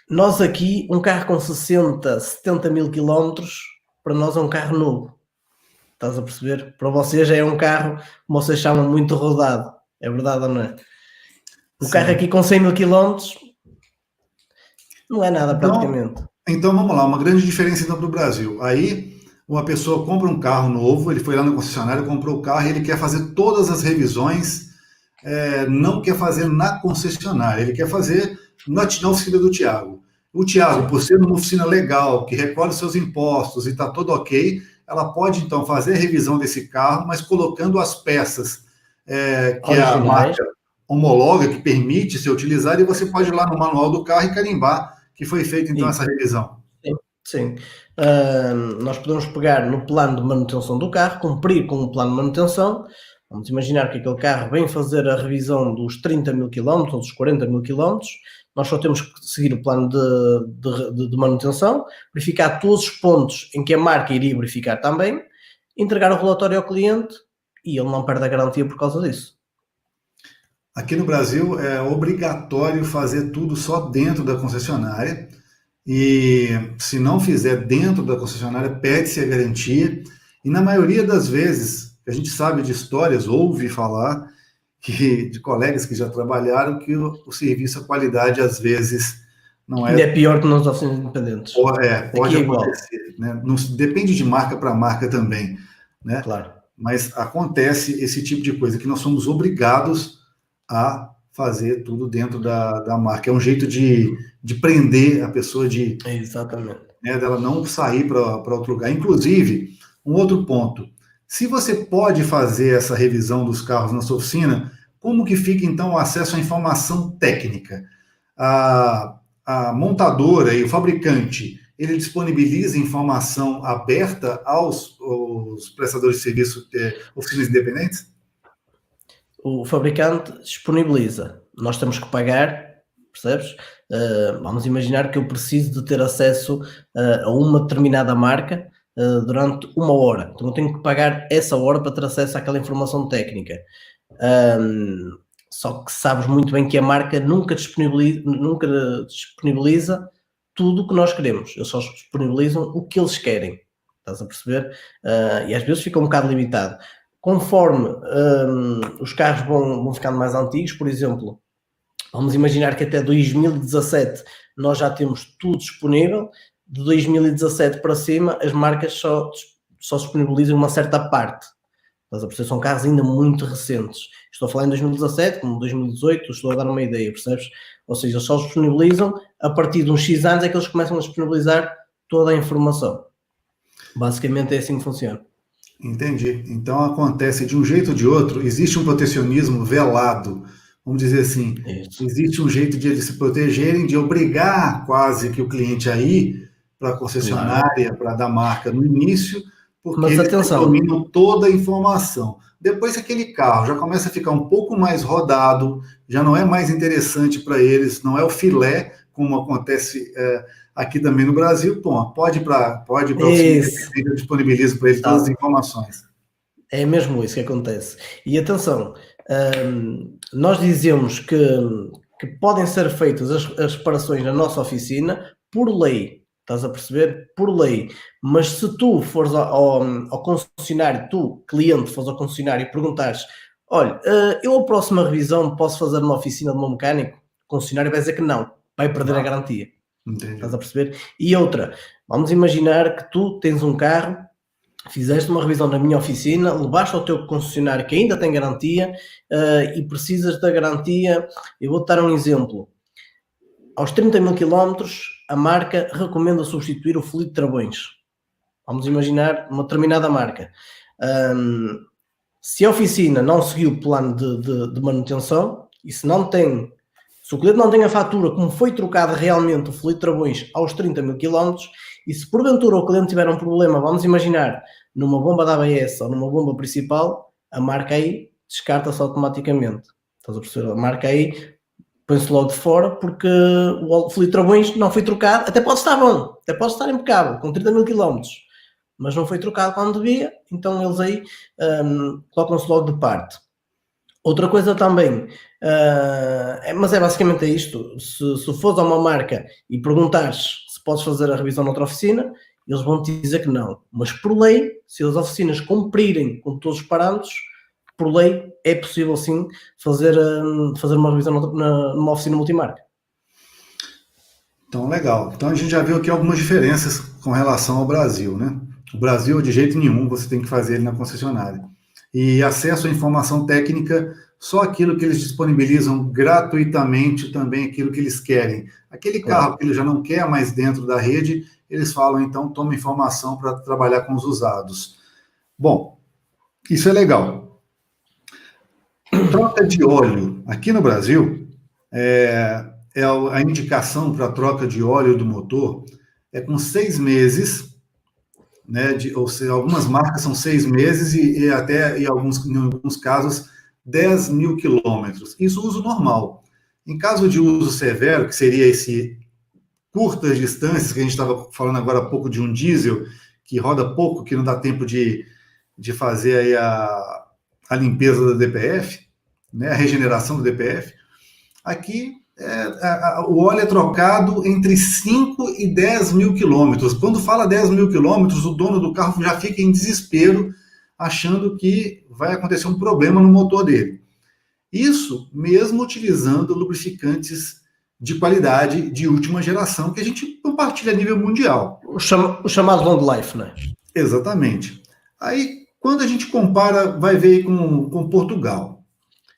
Nós aqui, um carro com 60, 70 mil quilómetros, para nós é um carro novo, estás a perceber? Para vocês é um carro, como vocês chamam, muito rodado, é verdade ou não é? O carro aqui com 100 mil quilómetros não é nada praticamente. Então vamos lá, uma grande diferença então para o Brasil. Aí uma pessoa compra um carro novo, ele foi lá no concessionário, comprou o carro e ele quer fazer todas as revisões, não quer fazer na concessionária, ele quer fazer na oficina do Thiago. O Thiago, por ser uma oficina legal, que recolhe seus impostos e está tudo ok, ela pode então fazer a revisão desse carro, mas colocando as peças que a marca homologa, que permite ser utilizada, e você pode ir lá no manual do carro e carimbar que foi feita então essa revisão. Sim. Nós podemos pegar no plano de manutenção do carro, cumprir com o plano de manutenção. Vamos imaginar que aquele carro vem fazer a revisão dos 30 mil quilómetros ou dos 40 mil quilómetros. Nós só temos que seguir o plano de manutenção, verificar todos os pontos em que a marca iria verificar também, entregar o relatório ao cliente e ele não perde a garantia por causa disso. Aqui no Brasil é obrigatório fazer tudo só dentro da concessionária e se não fizer dentro da concessionária, perde-se a garantia e na maioria das vezes, a gente sabe de histórias, ouve falar de colegas que já trabalharam que o serviço, a qualidade às vezes não é... Ainda é pior que nas oficinas independentes. Pode acontecer, né? Não, depende de marca para marca também, né? Claro. Mas acontece esse tipo de coisa, que nós somos obrigados a fazer tudo dentro da marca. É um jeito de prender a pessoa Exatamente. Dela não sair para outro lugar. Inclusive, um outro ponto, se você pode fazer essa revisão dos carros na sua oficina, como que fica então o acesso à informação técnica? A montadora e o fabricante, ele disponibiliza informação aberta aos prestadores de serviço oficinas independentes? O fabricante disponibiliza, nós temos que pagar, percebes? Vamos imaginar que eu preciso de ter acesso a uma determinada marca durante 1 hora, então eu tenho que pagar essa hora para ter acesso àquela informação técnica. Só que sabes muito bem que a marca nunca disponibiliza tudo o que nós queremos, eles só disponibilizam o que eles querem, estás a perceber? E às vezes fica um bocado limitado. Conforme os carros vão ficando mais antigos, por exemplo, vamos imaginar que até 2017 nós já temos tudo disponível, de 2017 para cima as marcas só disponibilizam uma certa parte. Estás a perceber? São carros ainda muito recentes. Estou a falar em 2017, como 2018, estou a dar uma ideia, percebes? Ou seja, só disponibilizam a partir de uns X anos é que eles começam a disponibilizar toda a informação. Basicamente é assim que funciona. Entendi. Então acontece de um jeito ou de outro, existe um protecionismo velado, vamos dizer assim. Isso. Existe um jeito de eles se protegerem, de obrigar quase que o cliente a ir para a concessionária, para dar marca no início, porque eles dominam toda a informação. Depois aquele carro já começa a ficar um pouco mais rodado, já não é mais interessante para eles, não é o filé, como acontece aqui também no Brasil. Pode ir para o disponibiliza para eles todas as informações. É mesmo isso que acontece. E atenção, nós dizemos que podem ser feitas as reparações na nossa oficina por lei, estás a perceber? Por lei. Mas se tu fores ao concessionário, tu, cliente, fores ao concessionário e perguntares, olha, eu a próxima revisão posso fazer na oficina do meu mecânico? O concessionário vai dizer que não, vai perder a garantia. Entendi. Estás a perceber? E outra, vamos imaginar que tu tens um carro fizeste uma revisão na minha oficina, levaste ao teu concessionário que ainda tem garantia e precisas da garantia. Eu vou-te dar um exemplo. Aos 30 mil quilómetros, a marca recomenda substituir o fluido de travões. Vamos imaginar uma determinada marca. Se a oficina não seguiu o plano de manutenção e se o cliente não tem a fatura como foi trocado realmente o fluido de travões aos 30 mil quilómetros, e se porventura o cliente tiver um problema, vamos imaginar, numa bomba da ABS ou numa bomba principal, a marca aí descarta-se automaticamente. Estás a perceber? A marca aí põe-se logo de fora porque o fluido de travões não foi trocado, até pode estar bom, até pode estar impecável, com 30 mil quilómetros, mas não foi trocado quando devia, então eles aí colocam-se logo de parte. Outra coisa também, mas é basicamente isto, se fores a uma marca e perguntares se podes fazer a revisão noutra oficina, eles vão te dizer que não, mas por lei, se as oficinas cumprirem com todos os parâmetros, por lei é possível sim fazer uma revisão numa oficina multimarca. Então, legal. Então, a gente já viu aqui algumas diferenças com relação ao Brasil, né? O Brasil, de jeito nenhum, você tem que fazer ele na concessionária. E acesso à informação técnica, só aquilo que eles disponibilizam gratuitamente, também aquilo que eles querem. Aquele carro que ele já não quer mais dentro da rede, eles falam, então, toma informação para trabalhar com os usados. Bom, isso é legal. Troca de óleo. Aqui no Brasil, a indicação para a troca de óleo do motor é com 6 meses, né, ou seja, algumas marcas são 6 meses e até em alguns casos 10 mil quilômetros. Isso uso normal. Em caso de uso severo, que seria esse curtas distâncias, que a gente estava falando agora há pouco de um diesel, que roda pouco, que não dá tempo de fazer aí a limpeza da DPF, né, a regeneração do DPF, aqui o óleo é trocado entre 5 e 10 mil quilômetros. Quando fala 10 mil quilômetros, o dono do carro já fica em desespero, achando que vai acontecer um problema no motor dele. Isso mesmo utilizando lubrificantes de qualidade de última geração, que a gente compartilha a nível mundial. O chamado long life, né? Exatamente. Aí, quando a gente compara, vai ver com Portugal.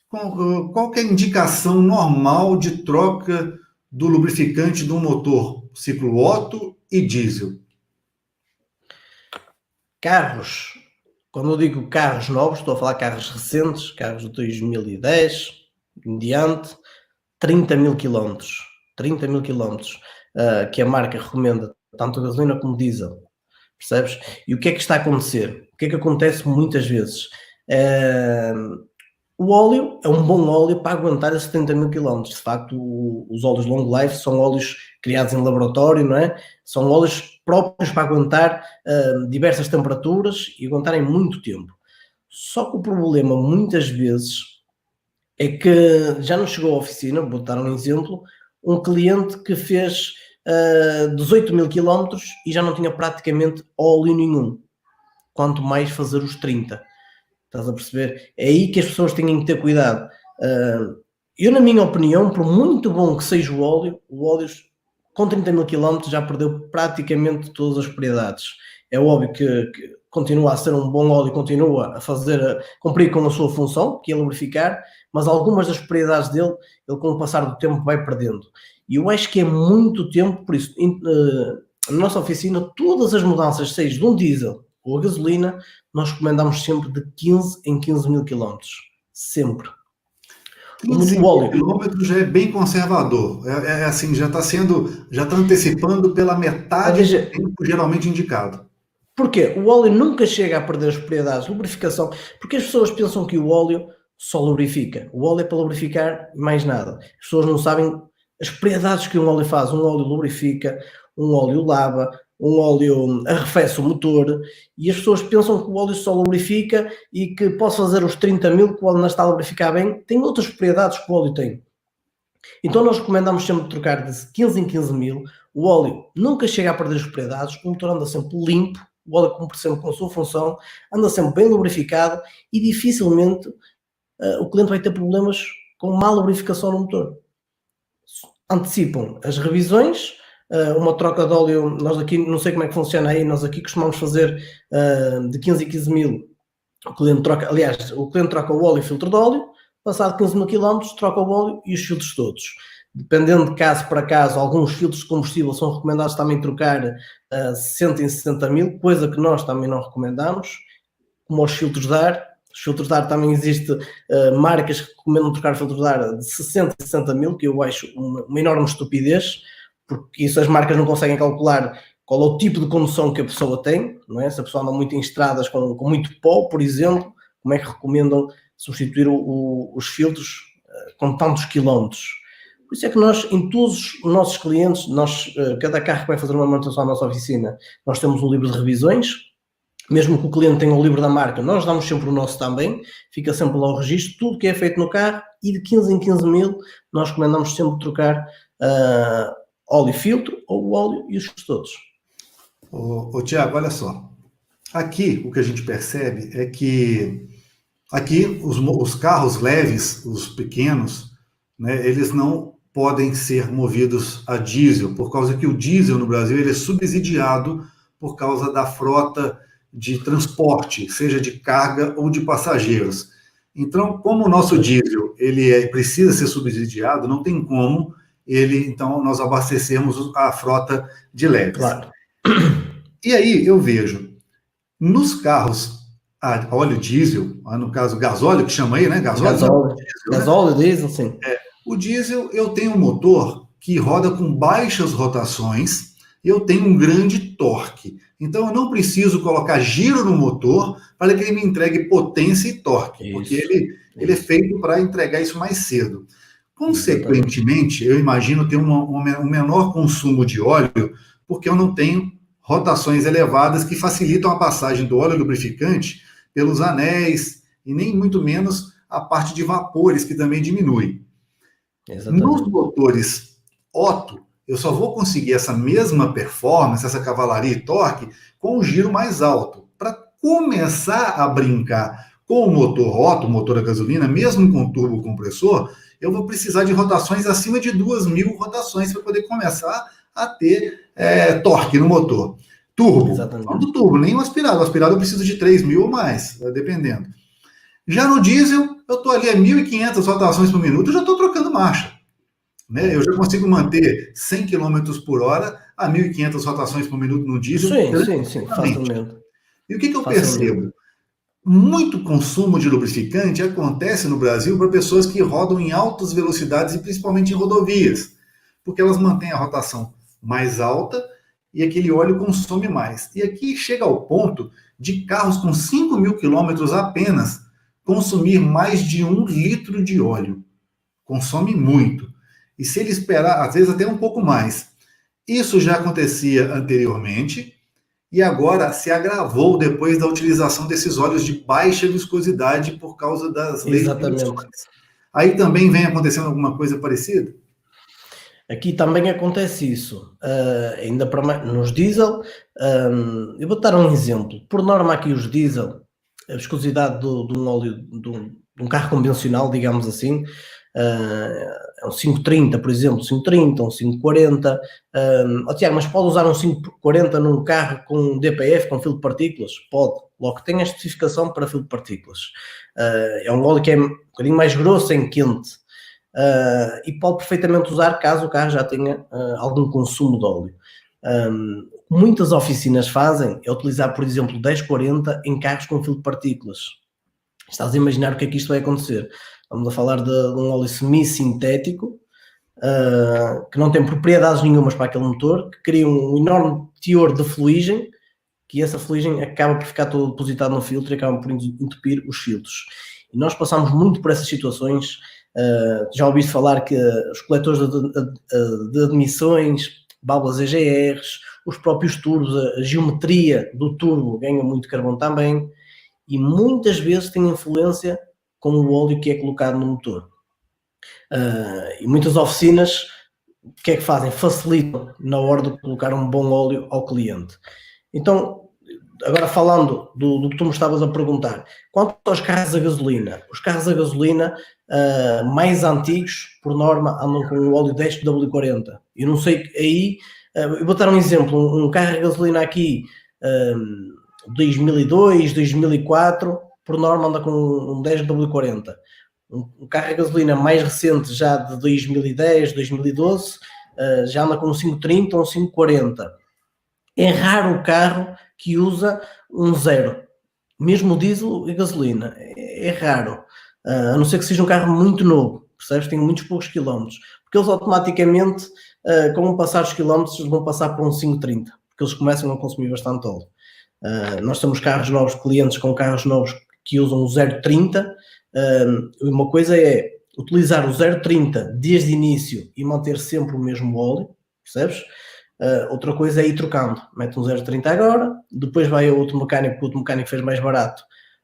Qual que é a indicação normal de troca do lubrificante do motor ciclo Otto e diesel? Carros, quando eu digo carros novos, estou a falar carros recentes, carros de 2010 em diante, 30 mil quilómetros, que a marca recomenda tanto gasolina como diesel, percebes? E o que é que está a acontecer? O que é que acontece muitas vezes? O óleo é um bom óleo para aguentar esses 30 mil quilómetros. De facto, os óleos long life são óleos criados em laboratório, não é? São óleos próprios para aguentar diversas temperaturas e aguentarem muito tempo. Só que o problema, muitas vezes, é que já nos chegou à oficina, vou dar um exemplo, um cliente que fez 18 mil quilómetros e já não tinha praticamente óleo nenhum. Quanto mais fazer os 30. Estás a perceber? É aí que as pessoas têm que ter cuidado. Eu, na minha opinião, por muito bom que seja o óleo com 30 mil km já perdeu praticamente todas as propriedades. É óbvio que continua a ser um bom óleo, continua a cumprir com a sua função, que é lubrificar, mas algumas das propriedades dele, ele com o passar do tempo vai perdendo. E eu acho que é muito tempo, por isso, na nossa oficina, todas as mudanças, seja de um diesel ou a gasolina, nós recomendamos sempre de 15 em 15 mil quilómetros. Sempre. 15 mil quilômetros já é bem conservador. Assim, já está antecipando pela metade do tempo geralmente indicado. Porquê? O óleo nunca chega a perder as propriedades de lubrificação, porque as pessoas pensam que o óleo só lubrifica. O óleo é para lubrificar e mais nada. As pessoas não sabem as propriedades que um óleo faz. Um óleo lubrifica, um óleo lava, um óleo arrefece o motor, e as pessoas pensam que o óleo só lubrifica e que posso fazer os 30 mil, que o óleo não está a lubrificar bem. Tem outras propriedades que o óleo tem. Então nós recomendamos sempre trocar de 15 em 15 mil. O óleo nunca chega a perder as propriedades, o motor anda sempre limpo, o óleo cumpre sempre com a sua função, anda sempre bem lubrificado e dificilmente o cliente vai ter problemas com má lubrificação no motor. Antecipam as revisões, uma troca de óleo, nós aqui, não sei como é que funciona aí, nós aqui costumamos fazer de 15 em 15 mil, o cliente troca o óleo e o filtro de óleo, passado 15 mil quilómetros, troca o óleo e os filtros todos. Dependendo de caso para caso, alguns filtros de combustível são recomendados também trocar 60 em 60 mil, coisa que nós também não recomendamos, como os filtros de ar. Os filtros de ar também existem marcas que recomendam trocar filtros de ar de 60 e 60 mil, que eu acho uma enorme estupidez, porque isso as marcas não conseguem calcular qual é o tipo de condução que a pessoa tem, não é? Se a pessoa anda muito em estradas com muito pó, por exemplo, como é que recomendam substituir os filtros com tantos quilómetros? Por isso é que nós, em todos os nossos clientes, cada carro que vai fazer uma manutenção à nossa oficina, nós temos um livro de revisões. Mesmo que o cliente tenha o livro da marca, nós damos sempre o nosso também, fica sempre lá o registro, tudo que é feito no carro, e de 15 em 15 mil nós recomendamos sempre trocar óleo e filtro, ou o óleo e os filtros todos. Tiago, olha só, aqui o que a gente percebe é que aqui os carros leves, os pequenos, né, eles não podem ser movidos a diesel, por causa que o diesel no Brasil ele é subsidiado por causa da frota de transporte, seja de carga ou de passageiros. Então, como o nosso diesel precisa ser subsidiado, não tem como então nós abastecermos a frota de leves. Claro. E aí eu vejo nos carros a óleo diesel, no caso gasóleo que chama aí, né? Gasóleo, diesel, sim. O diesel, eu tenho um motor que roda com baixas rotações e eu tenho um grande torque. Então, eu não preciso colocar giro no motor para que ele me entregue potência e torque, porque ele é feito para entregar isso mais cedo. Consequentemente, eu imagino ter um menor consumo de óleo, porque eu não tenho rotações elevadas que facilitam a passagem do óleo lubrificante pelos anéis e nem muito menos a parte de vapores, que também diminui. Exatamente. Nos motores Otto, eu só vou conseguir essa mesma performance, essa cavalaria e torque, com um giro mais alto. Para começar a brincar com o motor Otto, motor a gasolina, mesmo com turbo compressor, eu vou precisar de rotações acima de 2.000 rotações para poder começar a ter torque no motor. Turbo, não do turbo, nem o aspirado. O aspirado eu preciso de 3.000 ou mais, dependendo. Já no diesel, eu estou ali a 1.500 rotações por minuto, eu já estou trocando marcha. Né? Eu já consigo manter 100 km por hora a 1.500 rotações por minuto no diesel. Sim, facilmente. E o que eu percebo? Muito consumo de lubrificante acontece no Brasil para pessoas que rodam em altas velocidades e principalmente em rodovias, porque elas mantêm a rotação mais alta e aquele óleo consome mais. E aqui chega ao ponto de carros com 5.000 quilômetros apenas consumir mais de 1 litro de óleo. Consome muito. E se ele esperar, às vezes até um pouco mais. Isso já acontecia anteriormente e agora se agravou depois da utilização desses óleos de baixa viscosidade por causa das leis de emissões. Aí também vem acontecendo alguma coisa parecida? Aqui também acontece isso, ainda para mais, nos diesel, eu vou dar um exemplo. Por norma aqui os diesel, a viscosidade de um óleo, de um carro convencional, digamos assim, é um 530, por exemplo, 530, um 540. Tiago, mas pode usar um 540 num carro com DPF, com filtro de partículas? Pode, logo tem a especificação para filtro de partículas. É um óleo que é um bocadinho mais grosso em quente. E pode perfeitamente usar caso o carro já tenha algum consumo de óleo. O que muitas oficinas fazem é utilizar, por exemplo, 1040 em carros com filtro de partículas. Estás a imaginar o que é que isto vai acontecer? Vamos a falar de um óleo semi-sintético que não tem propriedades nenhumas para aquele motor, que cria um enorme teor de fuligem, que essa fuligem acaba por ficar todo depositado no filtro e acaba por entupir os filtros. E nós passamos muito por essas situações. Já ouviste falar que os coletores de admissões, válvulas EGRs, os próprios turbos, a geometria do turbo ganha muito carvão também, e muitas vezes tem influência com o óleo que é colocado no motor. E muitas oficinas, o que é que fazem? Facilitam na hora de colocar um bom óleo ao cliente. Então, agora falando do que tu me estavas a perguntar, quanto aos carros a gasolina, os carros a gasolina mais antigos, por norma, andam com o óleo 10W40. Eu não sei aí Eu vou dar um exemplo, um carro a gasolina aqui, 2002, 2004, por norma anda com um 10W40. Um carro a gasolina mais recente, já de 2010, 2012, já anda com um 530 ou um 540. É raro o carro que usa um zero, mesmo diesel e gasolina, é raro, a não ser que seja um carro muito novo, percebes? Tem muitos poucos quilómetros, porque eles automaticamente, com o passar dos quilómetros, vão passar para um 530, porque eles começam a consumir bastante óleo. Nós temos carros novos, clientes com carros novos que usam o 0,30. Uma coisa é utilizar o 0,30 desde o início e manter sempre o mesmo óleo, percebes? Outra coisa é ir trocando, mete um 0,30 agora, depois vai ao outro mecânico, que o outro mecânico fez mais barato,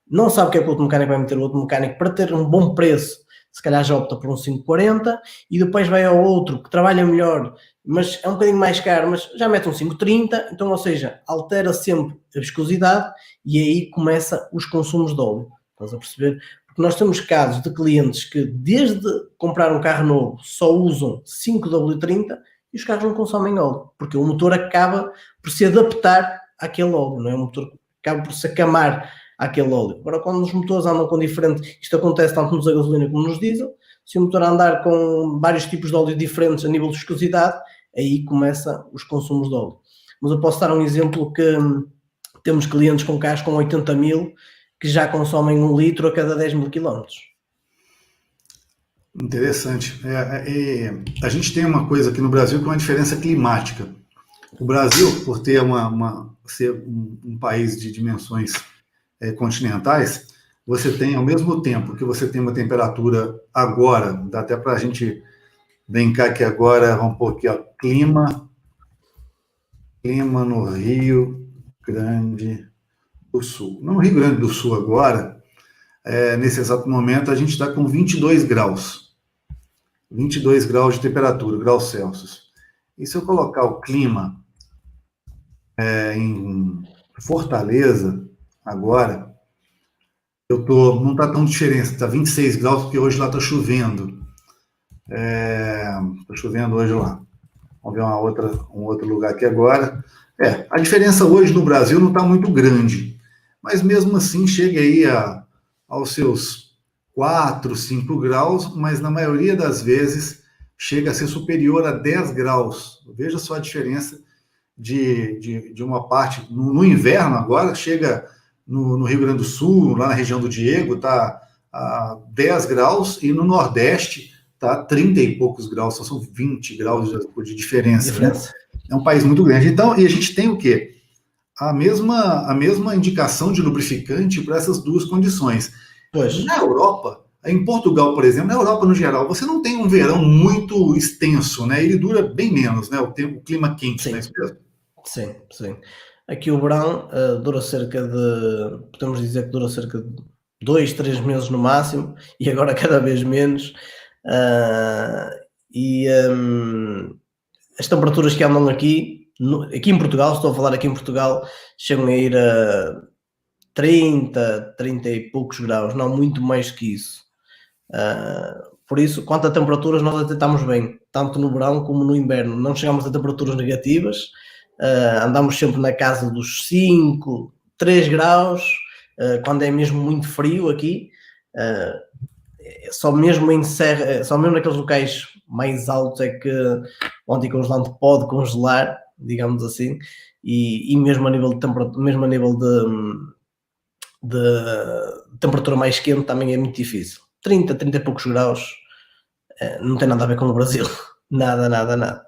não sabe o que é que o outro mecânico vai meter, o outro mecânico para ter um bom preço, se calhar já opta por um 540, e depois vai ao outro que trabalha melhor, mas é um bocadinho mais caro, mas já mete um 530, então, ou seja, altera sempre a viscosidade e aí começa os consumos de óleo, estás a perceber? Porque nós temos casos de clientes que desde comprar um carro novo só usam 5W30 e os carros não consomem óleo, porque o motor acaba por se adaptar àquele óleo, não é? O motor acaba por se acamar àquele óleo. Agora, quando os motores andam com diferente, isto acontece tanto nos a gasolina como nos diesel, se o motor andar com vários tipos de óleo diferentes a nível de viscosidade, aí começa os consumos de óleo. Mas eu posso dar um exemplo que temos clientes com carros com 80 mil que já consomem 1 litro a cada 10 mil quilómetros. Interessante. A gente tem uma coisa aqui no Brasil que é uma diferença climática. O Brasil, por ter ser um país de dimensões continentais, você tem, ao mesmo tempo que você tem uma temperatura agora, dá até para a gente brincar aqui agora, vamos pôr aqui, ó, clima no Rio Grande do Sul. No Rio Grande do Sul agora, nesse exato momento, a gente está com 22 graus. 22 graus de temperatura, graus Celsius. E se eu colocar o clima em Fortaleza, agora, não está tão diferente, está 26 graus, porque hoje lá está chovendo. Está chovendo hoje lá. Vamos ver um outro lugar aqui agora. A diferença hoje no Brasil não está muito grande, mas mesmo assim chega aí aos seus 4, 5 graus, mas na maioria das vezes chega a ser superior a 10 graus. Veja só a diferença de uma parte. No inverno agora, chega no Rio Grande do Sul, lá na região do Diego, está a 10 graus, e no Nordeste está a 30 e poucos graus, só são 20 graus de diferença. Né? É um país muito grande. Então, e a gente tem o quê? A mesma indicação de lubrificante para essas duas condições. Pois. Na Europa, em Portugal, por exemplo, na Europa no geral, você não tem um verão muito extenso, né? Ele dura bem menos, né? O clima quente, sim. Né? Sim, sim. Aqui o verão dura podemos dizer que dura cerca de 2, 3 meses no máximo, e agora cada vez menos. As temperaturas que andam aqui em Portugal, estou a falar aqui em Portugal, chegam a ir a 30 e poucos graus, não muito mais que isso. Por isso, quanto a temperaturas, nós até estamos bem, tanto no verão como no inverno. Não chegamos a temperaturas negativas, andamos sempre na casa dos 5, 3 graus, quando é mesmo muito frio aqui. Só mesmo naqueles locais mais altos é que o anticongelante pode congelar, digamos assim, e mesmo a nível de temperatura, mesmo a nível de temperatura mais quente também é muito difícil. 30 e poucos graus não tem nada a ver com o Brasil. Nada.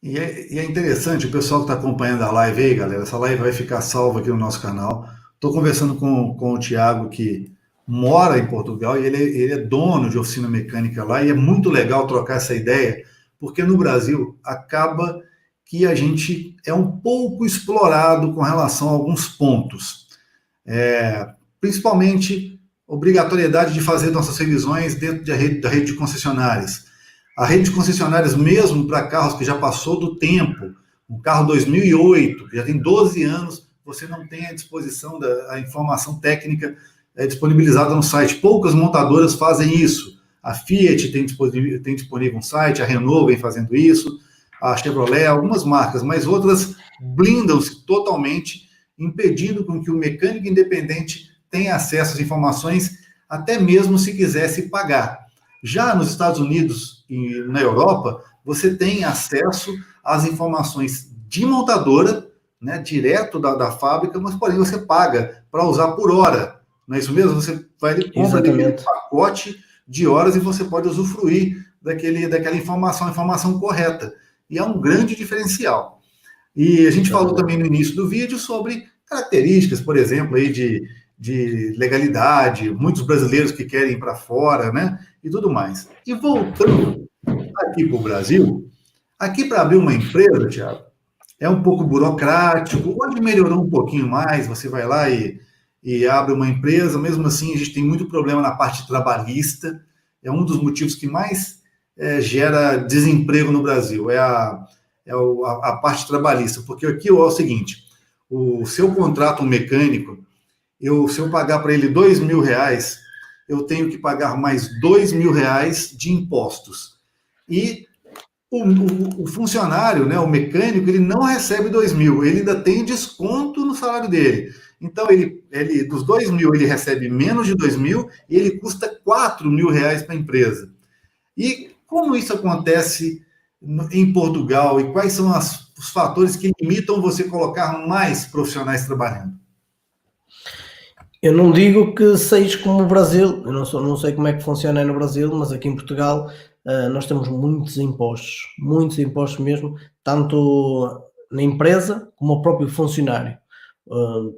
E é interessante, o pessoal que está acompanhando a live aí, galera, essa live vai ficar salva aqui no nosso canal. Estou conversando com o Thiago, que mora em Portugal, e ele é dono de oficina mecânica lá, e é muito legal trocar essa ideia, porque no Brasil acaba que a gente é um pouco explorado com relação a alguns pontos. Principalmente obrigatoriedade de fazer nossas revisões dentro da rede de concessionárias. A rede de concessionárias, mesmo para carros que já passou do tempo, um carro 2008, que já tem 12 anos, você não tem à disposição a informação técnica disponibilizada no site. Poucas montadoras fazem isso. A Fiat tem disponível um site, a Renault vem fazendo isso, a Chevrolet, algumas marcas, mas outras blindam-se totalmente, impedindo com que o mecânico independente tenha acesso às informações, até mesmo se quisesse pagar. Já nos Estados Unidos e na Europa, você tem acesso às informações de montadora, né, direto da fábrica, mas porém você paga para usar por hora. Não é isso mesmo? Você vai compra aquele pacote de horas e você pode usufruir daquela informação correta. E é um grande diferencial. E a gente falou também no início do vídeo sobre características, por exemplo, aí de legalidade, muitos brasileiros que querem ir para fora, né? E tudo mais. E voltando aqui para o Brasil, aqui para abrir uma empresa, Thiago, é um pouco burocrático, hoje melhorou um pouquinho mais, você vai lá e abre uma empresa, mesmo assim a gente tem muito problema na parte trabalhista, é um dos motivos que mais gera desemprego no Brasil, é a parte trabalhista, porque aqui é o seguinte, o seu contrato mecânico, se eu pagar para ele R$2.000, eu tenho que pagar mais R$2.000 de impostos. E o funcionário, né, o mecânico, ele não recebe 2.000, ele ainda tem desconto no salário dele. Então, ele dos 2.000, ele recebe menos de 2.000 e ele custa R$4.000 para a empresa. E como isso acontece em Portugal e quais são os fatores que limitam você colocar mais profissionais trabalhando? Eu não digo que seja como o Brasil, eu não sei como é que funciona aí no Brasil, mas aqui em Portugal nós temos muitos impostos mesmo, tanto na empresa como ao próprio funcionário.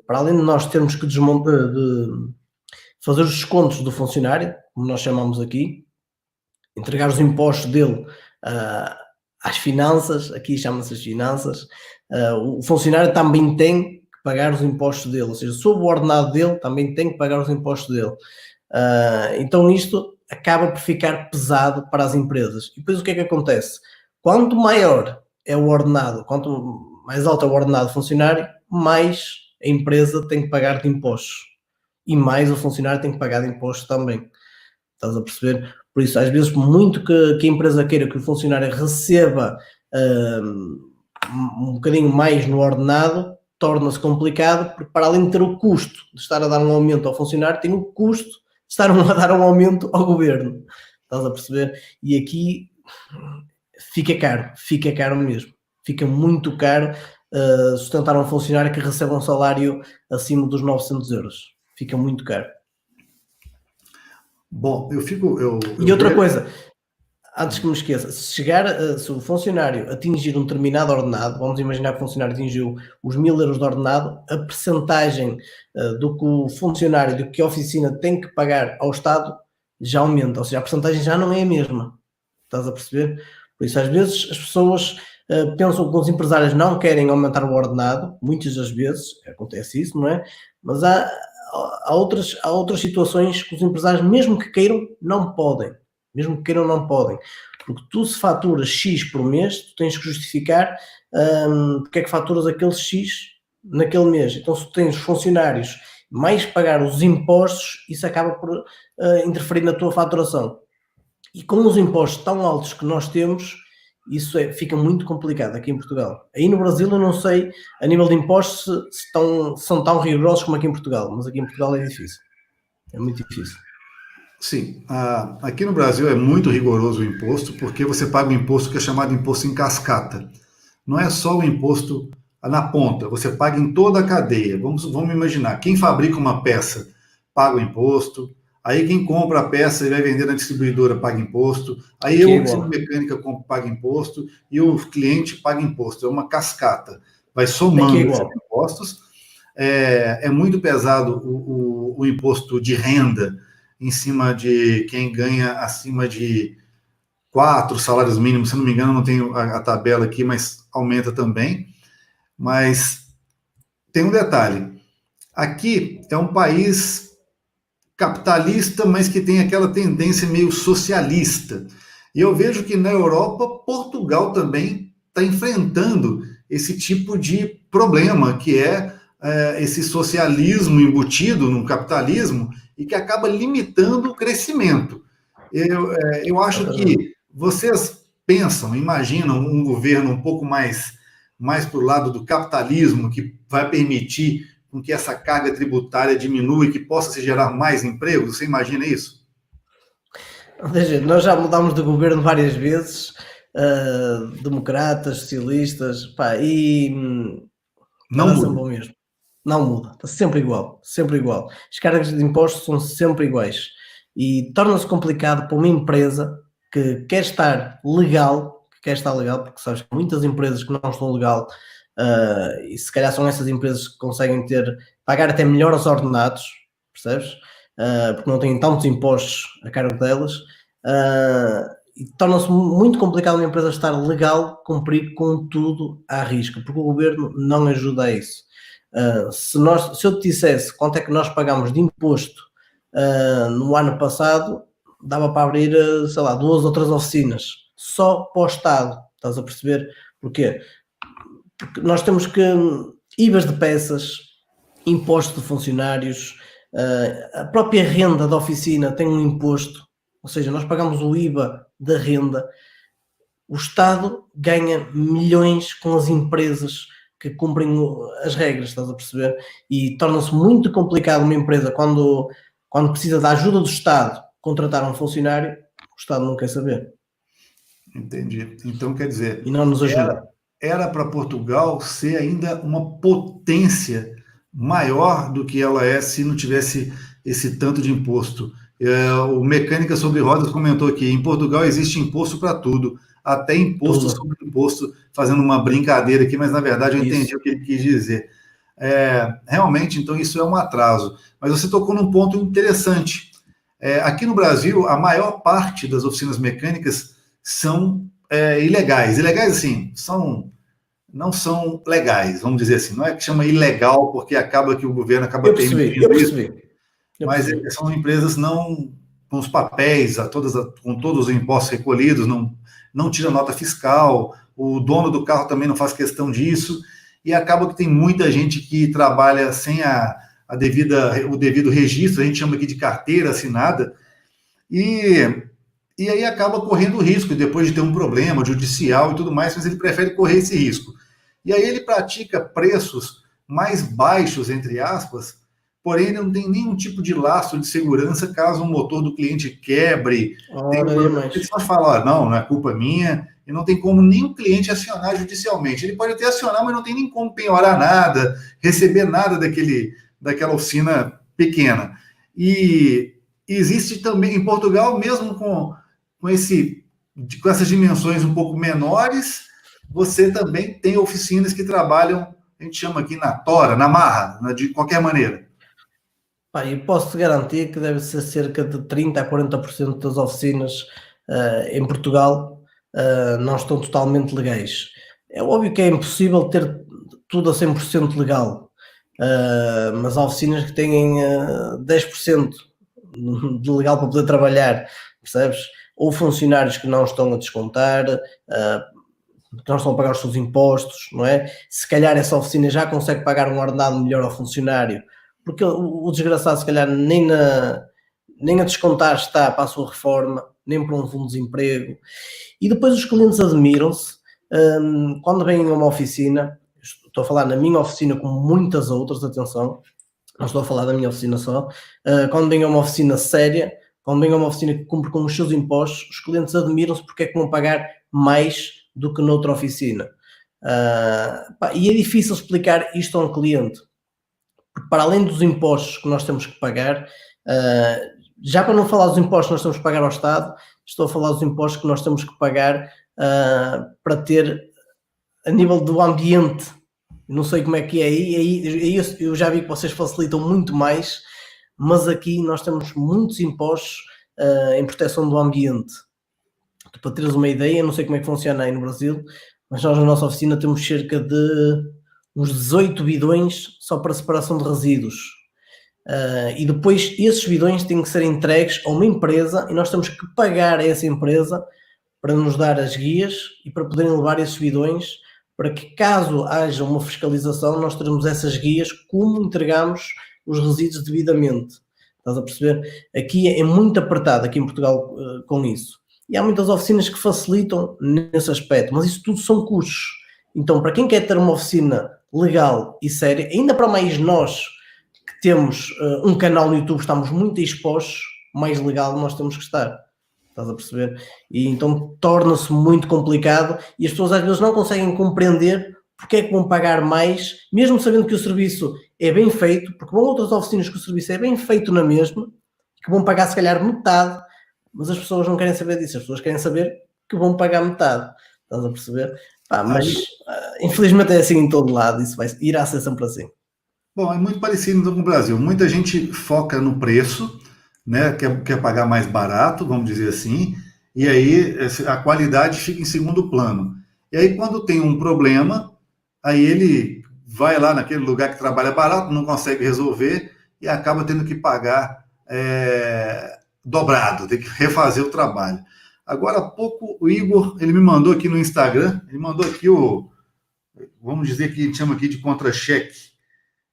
Para além de nós termos que de fazer os descontos do funcionário, como nós chamamos aqui, entregar os impostos dele às finanças, aqui chama-se as finanças, o funcionário também tem que pagar os impostos dele, ou seja, sob o ordenado dele também tem que pagar os impostos dele. Então isto acaba por ficar pesado para as empresas. E depois o que é que acontece? Quanto maior é o ordenado, quanto mais alto é o ordenado funcionário, mais a empresa tem que pagar de impostos. E mais o funcionário tem que pagar de impostos também. Estás a perceber? Por isso, às vezes, muito que a empresa queira que o funcionário receba um bocadinho mais no ordenado, torna-se complicado, porque para além de ter o custo de estar a dar um aumento ao funcionário, tem o custo de estar a dar um aumento ao governo. Estás a perceber? E aqui fica caro mesmo. Fica muito caro sustentar um funcionário que recebe um salário acima dos 900 euros. Fica muito caro. Bom, E outra coisa, antes que me esqueça, se o funcionário atingir um determinado ordenado, vamos imaginar que o funcionário atingiu os 1.000 euros de ordenado, a percentagem do que o funcionário, do que a oficina tem que pagar ao Estado já aumenta, ou seja, a percentagem já não é a mesma. Estás a perceber? Por isso, às vezes, as pessoas pensam que os empresários não querem aumentar o ordenado, muitas das vezes acontece isso, não é? Mas há outras situações que os empresários, mesmo que queiram, não podem. Porque tu, se faturas X por mês, tu tens que justificar porque é que faturas aquele X naquele mês. Então, se tu tens funcionários mais pagar os impostos, isso acaba por interferir na tua faturação. E com os impostos tão altos que nós temos, isso fica muito complicado aqui em Portugal. Aí no Brasil eu não sei, a nível de impostos, são tão rigorosos como aqui em Portugal, mas aqui em Portugal é difícil. É muito difícil. Sim, aqui no Brasil é muito rigoroso o imposto, porque você paga um imposto que é chamado imposto em cascata. Não é só o imposto na ponta, você paga em toda a cadeia. Vamos imaginar, quem fabrica uma peça paga o imposto, aí quem compra a peça e vai vender na distribuidora paga imposto, aí eu, oficina mecânica, paga imposto, e o cliente paga imposto. É uma cascata, vai somando esses impostos. É muito pesado o imposto de renda em cima de quem ganha acima de 4 salários mínimos, se não me engano, não tenho a tabela aqui, mas aumenta também. Mas tem um detalhe, aqui é um país capitalista, mas que tem aquela tendência meio socialista. E eu vejo que na Europa, Portugal também está enfrentando esse tipo de problema, que é esse socialismo embutido no capitalismo e que acaba limitando o crescimento. Eu acho que vocês pensam, imaginam um governo um pouco mais para o lado do capitalismo, que vai permitir com que essa carga tributária diminua e que possa se gerar mais emprego? Você imagina isso? Nós já mudámos de governo várias vezes, democratas, socialistas, pá, e Não dá sempre muda. o mesmo. Não muda, está sempre igual, sempre igual. As cargas de impostos são sempre iguais e torna-se complicado para uma empresa que quer estar legal, porque sabes que muitas empresas que não estão legal, e se calhar são essas empresas que conseguem pagar até melhor os ordenados, percebes? Porque não têm tantos impostos a cargo delas, e torna-se muito complicado uma empresa estar legal, cumprir com tudo à risca, porque o governo não ajuda a isso. Se eu te dissesse quanto é que nós pagamos de imposto no ano passado, dava para abrir, sei lá, 2 ou 3 oficinas, só para o Estado, estás a perceber? Porquê? Porque nós temos que IVAs de peças, impostos de funcionários, a própria renda da oficina tem um imposto, ou seja, nós pagamos o IVA da renda. O Estado ganha milhões com as empresas que cumprem as regras, estás a perceber? E torna-se muito complicado uma empresa, quando precisa da ajuda do Estado, contratar um funcionário, o Estado não quer saber. Entendi. Então, quer dizer, E não nos ajuda. era para Portugal ser ainda uma potência maior do que ela é se não tivesse esse tanto de imposto. O Mecânica sobre Rodas comentou aqui, em Portugal existe imposto para tudo, até imposto sobre imposto, fazendo uma brincadeira aqui, mas na verdade eu entendi o que ele quis dizer. Realmente, então, isso é um atraso. Mas você tocou num ponto interessante. Aqui no Brasil, a maior parte das oficinas mecânicas são ilegais. Ilegais, assim, não são legais, vamos dizer assim. Não é que chama ilegal, porque acaba que o governo acaba permitindo isso. Mas são empresas não com os papéis, com todos os impostos recolhidos, não tira nota fiscal, o dono do carro também não faz questão disso, e acaba que tem muita gente que trabalha sem o devido registro, a gente chama aqui de carteira assinada, e aí acaba correndo risco, depois de ter um problema judicial e tudo mais, mas ele prefere correr esse risco. E aí ele pratica preços mais baixos, entre aspas, porém ele não tem nenhum tipo de lastro de segurança caso o motor do cliente quebre. Ele só fala, não é culpa minha, e não tem como nenhum cliente acionar judicialmente. Ele pode até acionar, mas não tem nem como penhorar nada, receber nada daquela oficina pequena. E existe também em Portugal, mesmo com essas dimensões um pouco menores, você também tem oficinas que trabalham, a gente chama aqui na tora, na marra, de qualquer maneira. Eu posso-te garantir que deve ser cerca de 30% a 40% das oficinas em Portugal não estão totalmente legais. É óbvio que é impossível ter tudo a 100% legal, mas há oficinas que têm 10% de legal para poder trabalhar, percebes? Ou funcionários que não estão a descontar, que não estão a pagar os seus impostos, não é? Se calhar essa oficina já consegue pagar um ordenado melhor ao funcionário, porque o desgraçado se calhar nem a descontar está para a sua reforma, nem para um fundo de desemprego. E depois os clientes admiram-se quando vêm a uma oficina, estou a falar na minha oficina como muitas outras, atenção, não estou a falar da minha oficina só, quando vêm a uma oficina séria, quando vêm a uma oficina que cumpre com os seus impostos, os clientes admiram-se porque é que vão pagar mais do que noutra oficina. E é difícil explicar isto a um cliente, porque para além dos impostos que nós temos que pagar, já para não falar dos impostos que nós temos que pagar ao Estado, estou a falar dos impostos que nós temos que pagar para ter a nível do ambiente. Não sei como é que é aí eu já vi que vocês facilitam muito mais, mas aqui nós temos muitos impostos em proteção do ambiente. Para teres uma ideia, não sei como é que funciona aí no Brasil, mas nós na nossa oficina temos cerca de uns 18 bidões só para separação de resíduos. E depois esses bidões têm que ser entregues a uma empresa e nós temos que pagar a essa empresa para nos dar as guias e para poderem levar esses bidões, para que caso haja uma fiscalização nós teremos essas guias como entregamos os resíduos devidamente. Estás a perceber? Aqui é muito apertado aqui em Portugal com isso. E há muitas oficinas que facilitam nesse aspecto, mas isso tudo são custos. Então, para quem quer ter uma oficina legal e séria, ainda para mais nós que temos um canal no YouTube, estamos muito expostos, mais legal nós temos que estar. Estás a perceber? E então torna-se muito complicado e as pessoas às vezes não conseguem compreender porque é que vão pagar mais, mesmo sabendo que o serviço é bem feito, porque vão outras oficinas que o serviço é bem feito na mesma, que vão pagar se calhar metade, mas as pessoas não querem saber disso, as pessoas querem saber que vão pagar metade. Estás a perceber? Mas infelizmente é assim em todo lado, isso irá ser sempre assim. Bom, é muito parecido então com o Brasil. Muita gente foca no preço, né? Quer pagar mais barato, vamos dizer assim, e aí a qualidade fica em segundo plano. E aí, quando tem um problema, aí ele vai lá naquele lugar que trabalha barato, não consegue resolver e acaba tendo que pagar dobrado, tem que refazer o trabalho. Agora há pouco o Igor, ele me mandou aqui no Instagram, ele mandou aqui vamos dizer que a gente chama aqui de contra-cheque.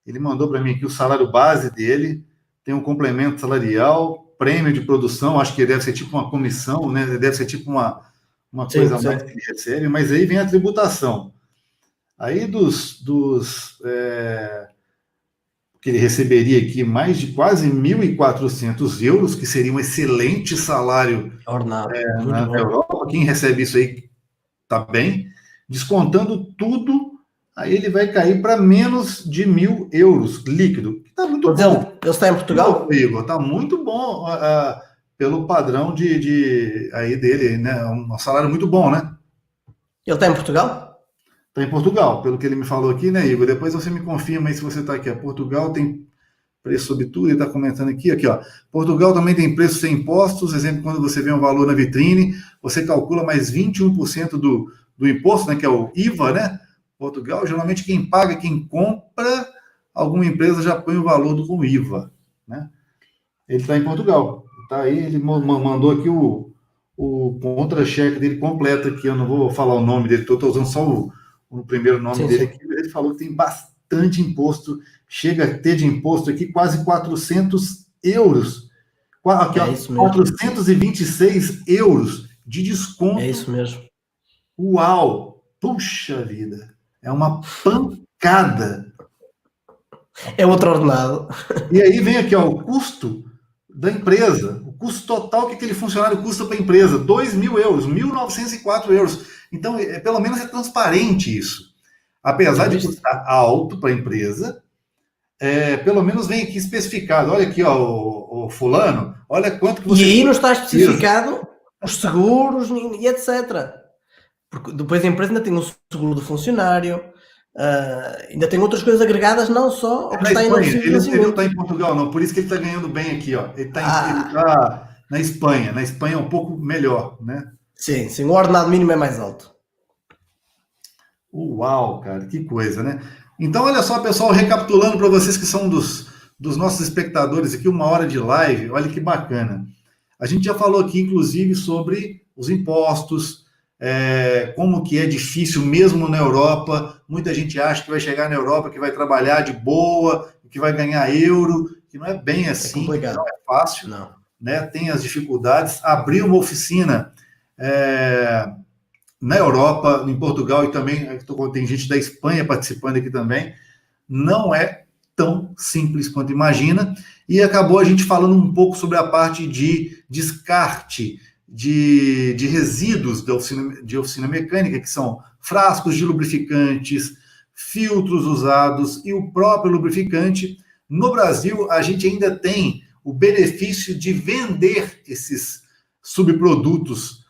Ele mandou para mim aqui o salário base dele, tem um complemento salarial, prêmio de produção, acho que deve ser tipo uma comissão, né? Deve ser tipo uma coisa a mais que ele recebe, mas aí vem a tributação. Aí que ele receberia aqui mais de quase 1.400 euros, que seria um excelente salário na Europa. Quem recebe isso aí está bem. Descontando tudo, aí ele vai cair para menos de 1.000 euros líquido. Está muito bom. Ele está em Portugal? Está muito bom pelo padrão aí dele, né? Um salário muito bom, né? Ele está em Portugal? Está em Portugal, pelo que ele me falou aqui, né, Igor? Depois você me confirma aí se você está aqui. Portugal tem preço sobre tudo, ele está comentando aqui, ó. Portugal também tem preço sem impostos, exemplo, quando você vê um valor na vitrine, você calcula mais 21% do imposto, né, que é o IVA, né? Portugal, geralmente quem paga, quem compra, alguma empresa já põe o valor com IVA, né? Ele está em Portugal, tá aí, ele mandou aqui o contra-cheque dele completo aqui, eu não vou falar o nome dele, estou usando só o primeiro nome dele aqui, ele falou que tem bastante imposto, chega a ter de imposto aqui quase 400 euros. Aqui, ó, 426 euros de desconto. É isso mesmo. Uau! Puxa vida! É uma pancada. É outro ordenado. E aí vem aqui, ó, o custo da empresa, o custo total que aquele funcionário custa para a empresa, 2.000 euros, 1.904 euros. Então, pelo menos é transparente isso. Apesar de custar alto para a empresa, pelo menos vem aqui especificado. Olha aqui, ó, o fulano, olha quanto que você... E aí não está especificado os seguros e etc. Porque depois a empresa ainda tem um seguro do funcionário, ainda tem outras coisas agregadas, não só o que está ele não está em Portugal, não, por isso que ele está ganhando bem aqui, ó. Ele está na Espanha. Na Espanha é um pouco melhor, né? Sim, o ordenado mínimo é mais alto. Uau, cara, que coisa, né? Então, olha só, pessoal, recapitulando para vocês que são dos nossos espectadores aqui, 1 hora de live, olha que bacana. A gente já falou aqui, inclusive, sobre os impostos, como que é difícil mesmo na Europa. Muita gente acha que vai chegar na Europa, que vai trabalhar de boa, que vai ganhar euro, que não é bem assim, não é fácil, não. Né? Tem as dificuldades. Abrir uma oficina na Europa, em Portugal, e também tem gente da Espanha participando aqui também, não é tão simples quanto imagina, e acabou a gente falando um pouco sobre a parte de descarte de resíduos de oficina mecânica, que são frascos de lubrificantes, filtros usados e o próprio lubrificante. No Brasil, a gente ainda tem o benefício de vender esses subprodutos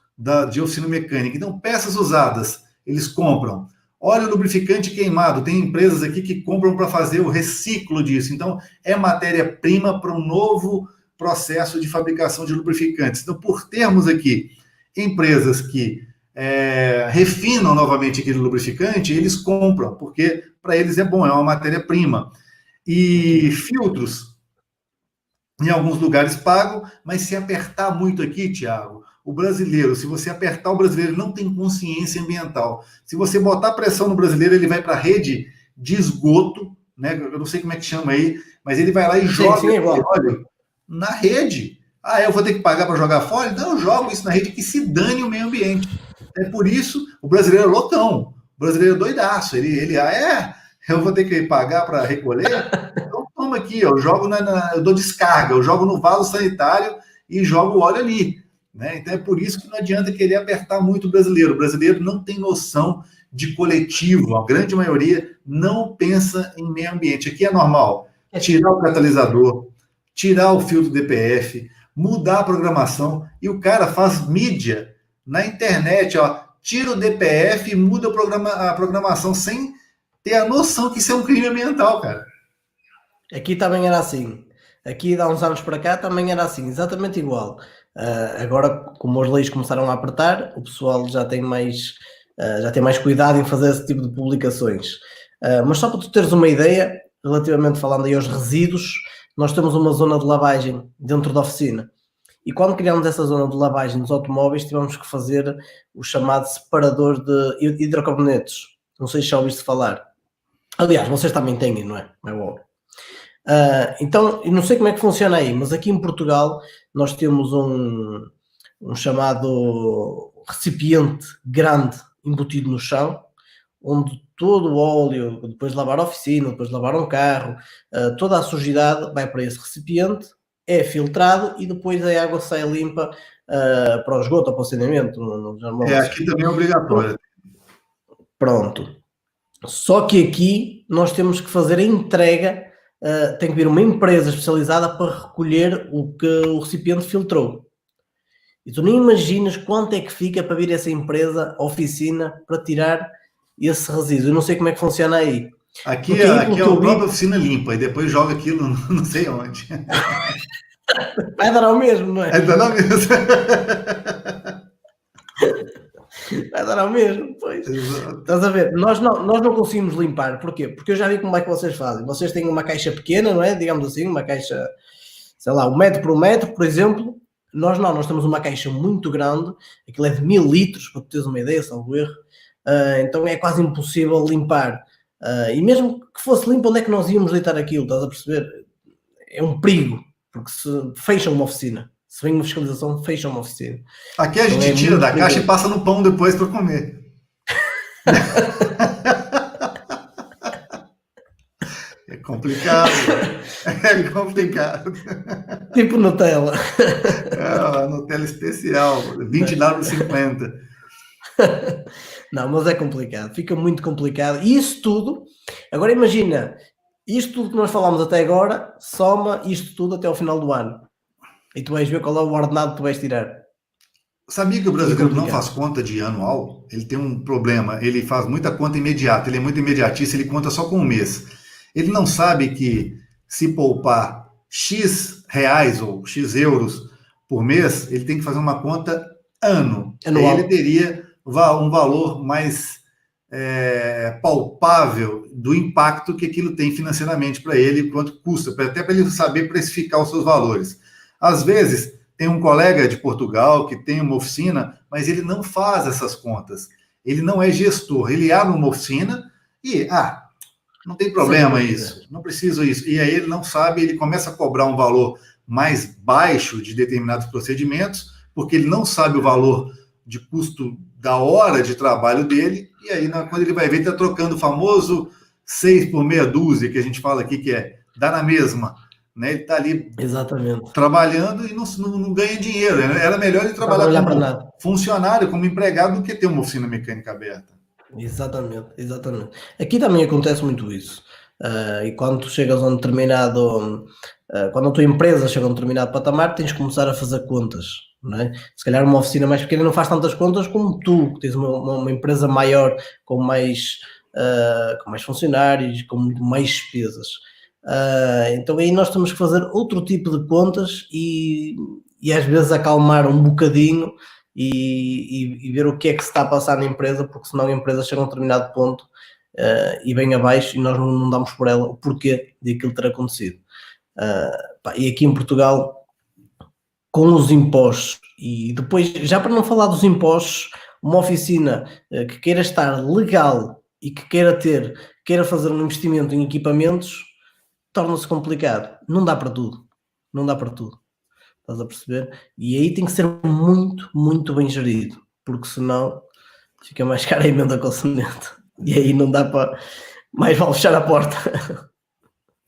de oficina mecânica. Então, peças usadas, eles compram. Óleo lubrificante queimado, tem empresas aqui que compram para fazer o reciclo disso. Então, é matéria-prima para um novo processo de fabricação de lubrificantes. Então, por termos aqui empresas que refinam novamente aquele lubrificante, eles compram, porque para eles é bom, é uma matéria-prima. E filtros, em alguns lugares pagam, mas se apertar muito aqui, Thiago, o brasileiro, se você apertar o brasileiro, ele não tem consciência ambiental. Se você botar pressão no brasileiro, ele vai para a rede de esgoto, né? Eu não sei como é que chama aí, mas ele vai lá e joga óleo na rede. Eu vou ter que pagar para jogar fora? Então eu jogo isso na rede, que se dane o meio ambiente. É por isso o brasileiro é loucão, o brasileiro é doidaço. Eu vou ter que pagar para recolher? Então toma aqui, eu jogo eu dou descarga, eu jogo no vaso sanitário e jogo o óleo ali. Né? Então é por isso que não adianta querer apertar muito o brasileiro. O brasileiro não tem noção de coletivo, a grande maioria não pensa em meio ambiente. Aqui é normal tirar o catalisador, tirar o filtro DPF, mudar a programação, e o cara faz mídia na internet, tira o DPF e muda a programação sem ter a noção que isso é um crime ambiental, cara. Aqui também era assim. Aqui, há uns anos para cá, também era assim, exatamente igual. Agora, como as leis começaram a apertar, o pessoal já tem mais cuidado em fazer esse tipo de publicações. Mas só para tu teres uma ideia, relativamente falando aí aos resíduos, nós temos uma zona de lavagem dentro da oficina. E quando criamos essa zona de lavagem dos automóveis, tivemos que fazer o chamado separador de hidrocarbonetos. Não sei se já ouviste falar. Aliás, vocês também têm, não é? É óbvio. Então, eu não sei como é que funciona aí, mas aqui em Portugal nós temos um chamado recipiente grande embutido no chão, onde todo o óleo, depois de lavar a oficina, depois de lavar um carro, toda a sujidade vai para esse recipiente, é filtrado e depois a água sai limpa para o esgoto ou para o saneamento. Aqui também é obrigatório. Pronto. Só que aqui nós temos que fazer a entrega, tem que vir uma empresa especializada para recolher o que o recipiente filtrou. E tu nem imaginas quanto é que fica para vir essa empresa, oficina, para tirar esse resíduo. Eu não sei como é que funciona aí. Aqui é a própria oficina limpa e depois joga aquilo não sei onde. Vai dar ao mesmo, não é? Vai dar ao mesmo. Vai dar ao mesmo, pois. Exato. Estás a ver? Nós não conseguimos limpar. Porquê? Porque eu já vi como é que vocês fazem. Vocês têm uma caixa pequena, não é? Digamos assim, uma caixa, sei lá, 1 metro por 1 metro, por exemplo. Nós temos uma caixa muito grande, aquilo é de 1000 litros, para tu teres uma ideia, salvo erro. Então é quase impossível limpar. E mesmo que fosse limpo, onde é que nós íamos deitar aquilo? Estás a perceber? É um perigo, porque se fecham uma oficina. Se vem uma fiscalização, fecham uma oficina. Aqui a gente tira da caixa e passa no pão depois para comer. É complicado. É complicado. Tipo Nutella. Nutella especial, 20 dá 50. Não, mas é complicado. Fica muito complicado. E isso tudo, agora imagina, isto tudo que nós falámos até agora, soma isto tudo até ao final do ano. E tu vais ver qual é o ordenado que tu vais tirar. Sabia que o brasileiro não faz conta de anual? Ele tem um problema, ele faz muita conta imediata, ele é muito imediatista, ele conta só com um mês. Ele não sabe que se poupar X reais ou X euros por mês, ele tem que fazer uma conta anual. Ele teria um valor mais palpável do impacto que aquilo tem financeiramente para ele, quanto custa, até para ele saber precificar os seus valores. Às vezes, tem um colega de Portugal que tem uma oficina, mas ele não faz essas contas. Ele não é gestor. Ele abre uma oficina e, não tem problema isso, não preciso isso. E aí ele não sabe, ele começa a cobrar um valor mais baixo de determinados procedimentos, porque ele não sabe o valor de custo da hora de trabalho dele, e aí quando ele vai ver, está trocando o famoso 6 por meia dúzia, que a gente fala aqui, que dá na mesma. Né? Ele está ali trabalhando e não ganha dinheiro. Era melhor ele trabalhar como funcionário, como empregado, do que ter uma oficina mecânica aberta. Exatamente. Aqui também acontece muito isso. E quando tu chegas a um determinado... quando a tua empresa chega a um determinado patamar, tens que começar a fazer contas. Não é? Se calhar uma oficina mais pequena não faz tantas contas como tu, que tens uma empresa maior, com mais funcionários, com muito mais despesas. Então aí nós temos que fazer outro tipo de contas e às vezes acalmar um bocadinho e ver o que é que se está a passar na empresa, porque senão a empresa chega a um determinado ponto e vem abaixo e nós não damos por ela o porquê daquilo ter acontecido. E aqui em Portugal, com os impostos, e depois, já para não falar dos impostos, uma oficina que queira estar legal e que queira fazer um investimento em equipamentos, torna-se complicado. Não dá para tudo. estás a perceber? E aí tem que ser muito, muito bem gerido, porque senão fica mais cara a emenda com cimento. E aí não dá para... Mais vale fechar a porta.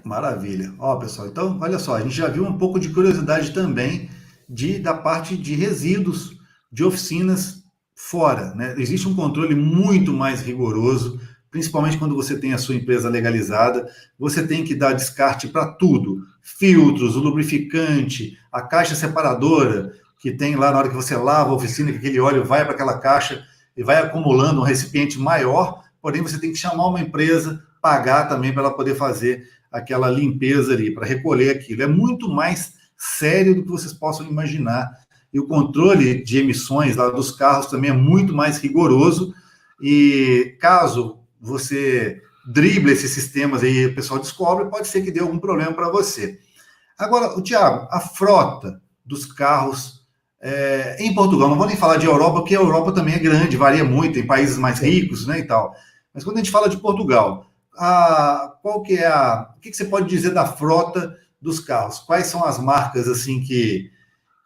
Maravilha. Ó, pessoal, então, olha só, a gente já viu um pouco de curiosidade também da parte de resíduos de oficinas fora, né? Existe um controle muito mais rigoroso, principalmente quando você tem a sua empresa legalizada. Você tem que dar descarte para tudo: filtros, o lubrificante, a caixa separadora, que tem lá na hora que você lava a oficina, que aquele óleo vai para aquela caixa e vai acumulando um recipiente maior, porém você tem que chamar uma empresa, pagar também para ela poder fazer aquela limpeza ali, para recolher aquilo. É muito mais sério do que vocês possam imaginar. E o controle de emissões lá dos carros também é muito mais rigoroso. E caso você drible esses sistemas aí, o pessoal descobre, pode ser que dê algum problema para você. Agora, o Thiago, a frota dos carros em Portugal, não vou nem falar de Europa, porque a Europa também é grande, varia muito, tem países mais ricos, né, e tal. Mas quando a gente fala de Portugal, o que você pode dizer da frota dos carros? Quais são as marcas assim que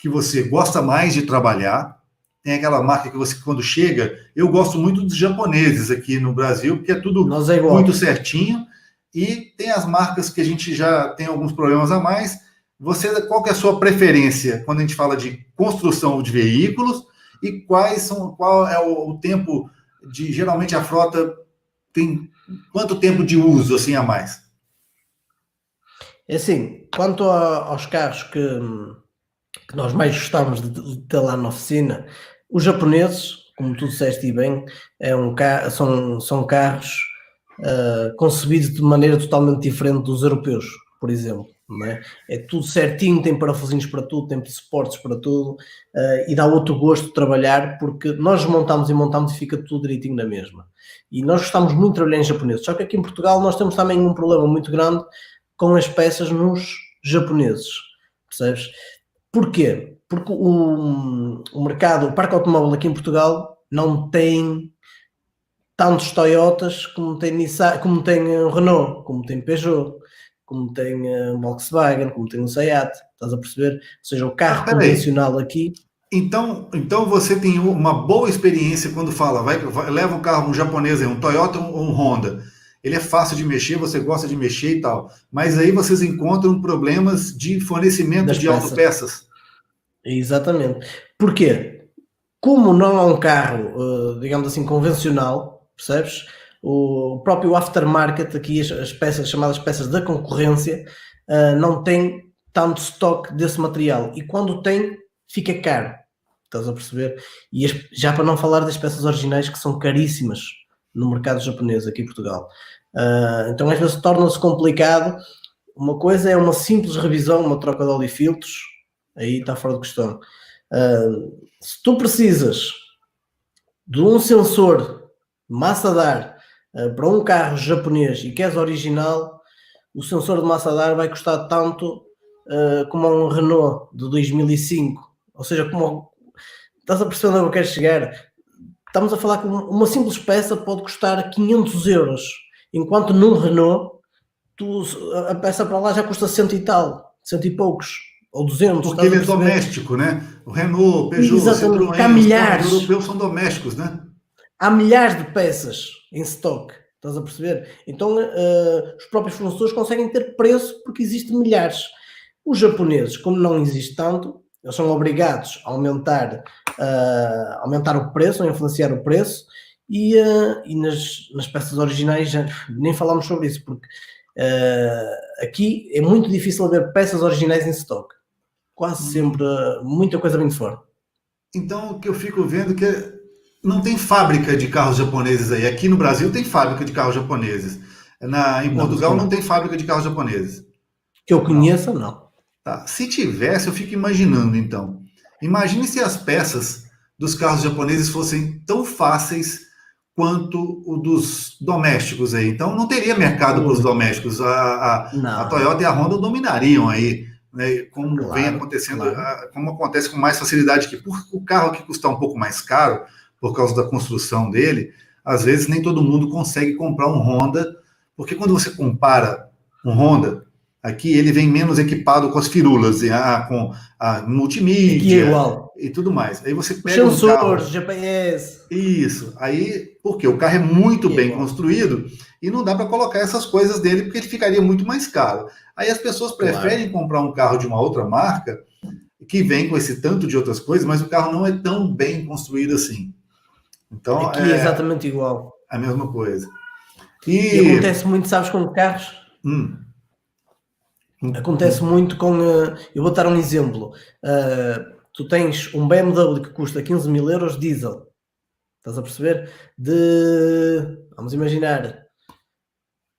você gosta mais de trabalhar? Tem aquela marca que você, quando chega, eu gosto muito dos japoneses aqui no Brasil, porque é tudo muito certinho, e tem as marcas que a gente já tem alguns problemas a mais. Qual que é a sua preferência quando a gente fala de construção de veículos, e qual é o tempo de, geralmente a frota tem quanto tempo de uso assim a mais? É assim, quanto aos carros que nós mais gostamos de ter lá na oficina, os japoneses, como tu disseste bem, são carros concebidos de maneira totalmente diferente dos europeus, por exemplo. Não é? É tudo certinho, tem parafusinhos para tudo, tem suportes para tudo, e dá outro gosto de trabalhar, porque nós montamos e fica tudo direitinho na mesma. E nós gostamos muito de trabalhar em japoneses, só que aqui em Portugal nós temos também um problema muito grande com as peças nos japoneses, percebes? Porquê? Porque o mercado, o parque automóvel aqui em Portugal não tem tantos Toyotas como tem Nissan, como tem Renault, como tem Peugeot, como tem Volkswagen, como tem um Seat, estás a perceber? Ou seja, o carro convencional aqui... Então você tem uma boa experiência quando fala, leva um carro, um japonês, um Toyota ou um Honda. Ele é fácil de mexer, você gosta de mexer e tal. Mas aí vocês encontram problemas de fornecimento de autopeças. Exatamente. Porquê? Como não é um carro, digamos assim, convencional, percebes? O próprio aftermarket, aqui as peças, chamadas peças da concorrência, não tem tanto estoque desse material. E quando tem, fica caro. Estás a perceber? E já para não falar das peças originais, que são caríssimas no mercado japonês, aqui em Portugal. Então às vezes torna-se complicado. Uma coisa é uma simples revisão, uma troca de óleo e filtros, aí está fora de questão. Se tu precisas de um sensor massa de ar para um carro japonês e queres original, o sensor de massa de ar vai custar tanto como um Renault de 2005. Ou seja, estás a perceber onde eu quero chegar? Estamos a falar que uma simples peça pode custar 500 euros, enquanto num Renault a peça para lá já custa 100 e tal, 100 e poucos, ou 200. Porque ele é doméstico, né? O Renault, o Peugeot, exatamente, Citroën, os europeus são domésticos, né? Há milhares de peças em stock, estás a perceber? Então os próprios fornecedores conseguem ter preço porque existem milhares. Os japoneses, como não existe tanto, eles são obrigados a aumentar o preço, a influenciar o preço, e nas peças originais já nem falamos sobre isso, porque aqui é muito difícil haver peças originais em stock. Quase sempre, muita coisa vem de fora. Então, o que eu fico vendo que não tem fábrica de carros japoneses aí. Aqui no Brasil tem fábrica de carros japoneses. Em Portugal não tem fábrica de carros japoneses. Que eu conheça, não. Tá. Se tivesse, eu fico imaginando, então. Imagine se as peças dos carros japoneses fossem tão fáceis quanto o dos domésticos aí. Então não teria mercado para os domésticos. A Toyota e a Honda dominariam aí, né? Como vem acontecendo, como acontece com mais facilidade que o carro que custa um pouco mais caro por causa da construção dele, às vezes nem todo mundo consegue comprar um Honda, porque quando você compara um Honda, Aqui ele vem menos equipado com as firulas, com a multimídia. Aqui é igual. E tudo mais. Aí você Os pega um carro... sensores, GPS. Isso. Aí, porque o carro é muito bem construído e não dá para colocar essas coisas dele porque ele ficaria muito mais caro. Aí as pessoas preferem comprar um carro de uma outra marca que vem com esse tanto de outras coisas, mas o carro não é tão bem construído assim. Então, aqui é exatamente igual. A mesma coisa. E acontece muito, sabes, com carros? Acontece muito com... eu vou dar um exemplo. Tu tens um BMW que custa 15 mil euros diesel. Estás a perceber? Vamos imaginar,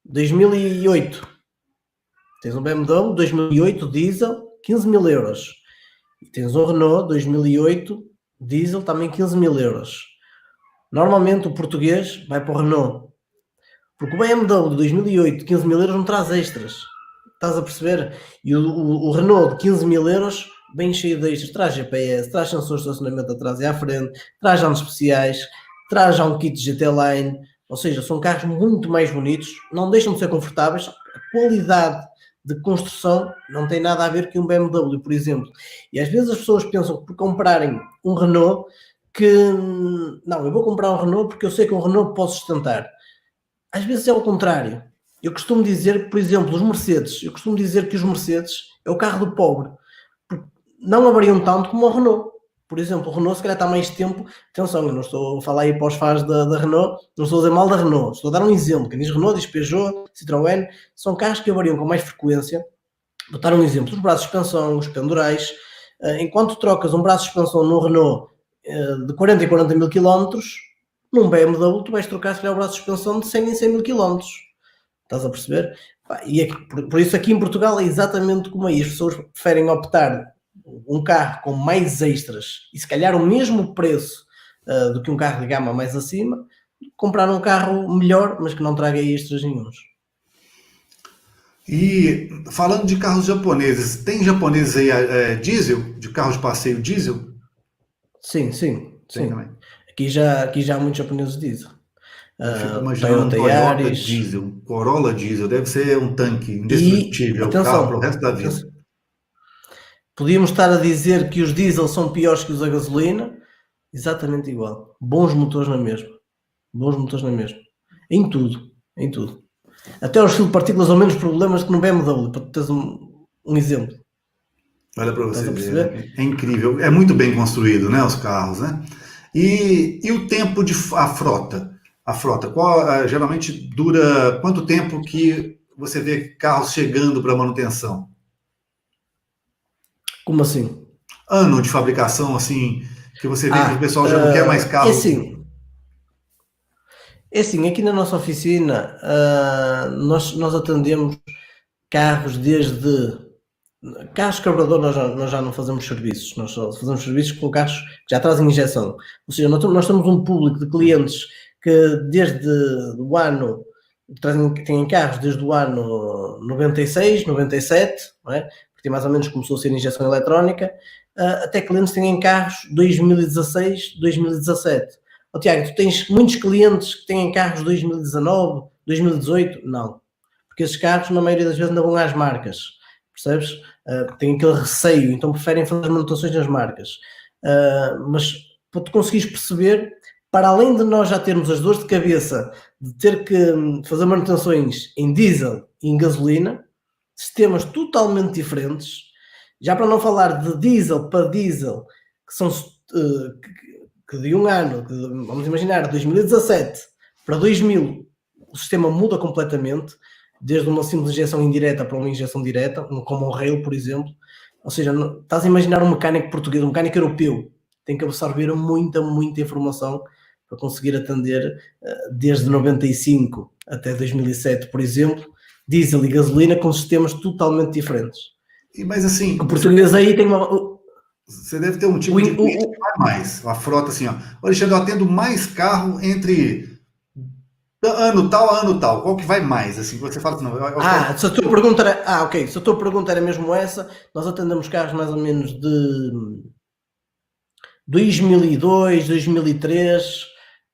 2008. Tens um BMW 2008 diesel, 15 mil euros. E tens um Renault 2008 diesel, também 15 mil euros. Normalmente o português vai para o Renault. Porque o BMW de 2008, 15 mil euros, não traz extras. Estás a perceber? E o Renault de 15 mil euros, bem cheio de extras, traz GPS, traz sensores de estacionamento atrás e à frente, traz jantes especiais, traz já um kit GT Line, ou seja, são carros muito mais bonitos, não deixam de ser confortáveis, a qualidade de construção não tem nada a ver com um BMW, por exemplo. E às vezes as pessoas pensam que por comprarem um Renault, que não, eu vou comprar um Renault porque eu sei que um Renault posso sustentar. Às vezes é o contrário. Eu costumo dizer, por exemplo, os Mercedes, que os Mercedes é o carro do pobre, porque não avariam tanto como o Renault. Por exemplo, o Renault se calhar está mais tempo, atenção, eu não estou a falar aí para os fãs da Renault, não estou a dizer mal da Renault, estou a dar um exemplo, quem diz Renault diz Peugeot, Citroën, são carros que avariam com mais frequência. Vou dar um exemplo, os braços de suspensão, os pendurais, enquanto trocas um braço de suspensão no Renault de 40 e 40 mil km, num BMW tu vais trocar se calhar o braço de suspensão de 100 em 100 mil km. Estás a perceber? E por isso aqui em Portugal é exatamente como aí. As pessoas preferem optar um carro com mais extras e se calhar o mesmo preço do que um carro de gama mais acima, comprar um carro melhor, mas que não traga extras nenhuns. E falando de carros japoneses, tem japoneses aí diesel, de carro de passeio diesel? Sim. Também. Aqui já há muitos japoneses diesel. Eu fico imaginando um Toyota diesel, um Corolla diesel, deve ser um tanque indestrutível, carro para o resto da vida. Podíamos estar a dizer que os diesel são piores que os a gasolina, exatamente igual. Bons motores na mesma. Em tudo. Até os filtros de partículas ou menos problemas que no BMW, para teres um exemplo. Olha para você ver, é incrível, é muito bem construído, né, os carros, né? E o tempo a frota? A frota, geralmente dura quanto tempo que você vê carros chegando para manutenção? Como assim? Ano de fabricação, assim, que você vê que o pessoal já não quer mais carro. É assim, aqui na nossa oficina nós atendemos carros carros carburador, nós já não fazemos serviços, nós só fazemos serviços com carros que já trazem injeção. Ou seja, nós temos um público de clientes que desde o ano, têm carros desde o ano 96, 97, não é? Porque mais ou menos começou a ser injeção eletrónica, até clientes que têm carros 2016, 2017. Oh, Tiago, tu tens muitos clientes que têm carros 2019, 2018? Não. Porque esses carros, na maioria das vezes, não vão às marcas. Percebes? Têm aquele receio, então preferem fazer manutenções nas marcas. Mas para tu conseguires perceber, para além de nós já termos as dores de cabeça de ter que fazer manutenções em diesel e em gasolina, sistemas totalmente diferentes, já para não falar de diesel para diesel, que são que de um ano, vamos imaginar, 2017 para 2000, o sistema muda completamente, desde uma simples injeção indireta para uma injeção direta, como um rail, por exemplo. Ou seja, estás a imaginar um mecânico português, um mecânico europeu, tem que absorver muita informação para conseguir atender desde 95 até 2007, por exemplo, diesel e gasolina com sistemas totalmente diferentes. Mas assim... O português aí tem uma... Você deve ter um tipo de cliente que vai mais, a frota assim, ó. Alexandre, eu atendo mais carro entre ano tal, qual que vai mais? Assim, você fala assim, não, se a tua pergunta era, se a tua pergunta era mesmo essa, nós atendemos carros mais ou menos de 2002, 2003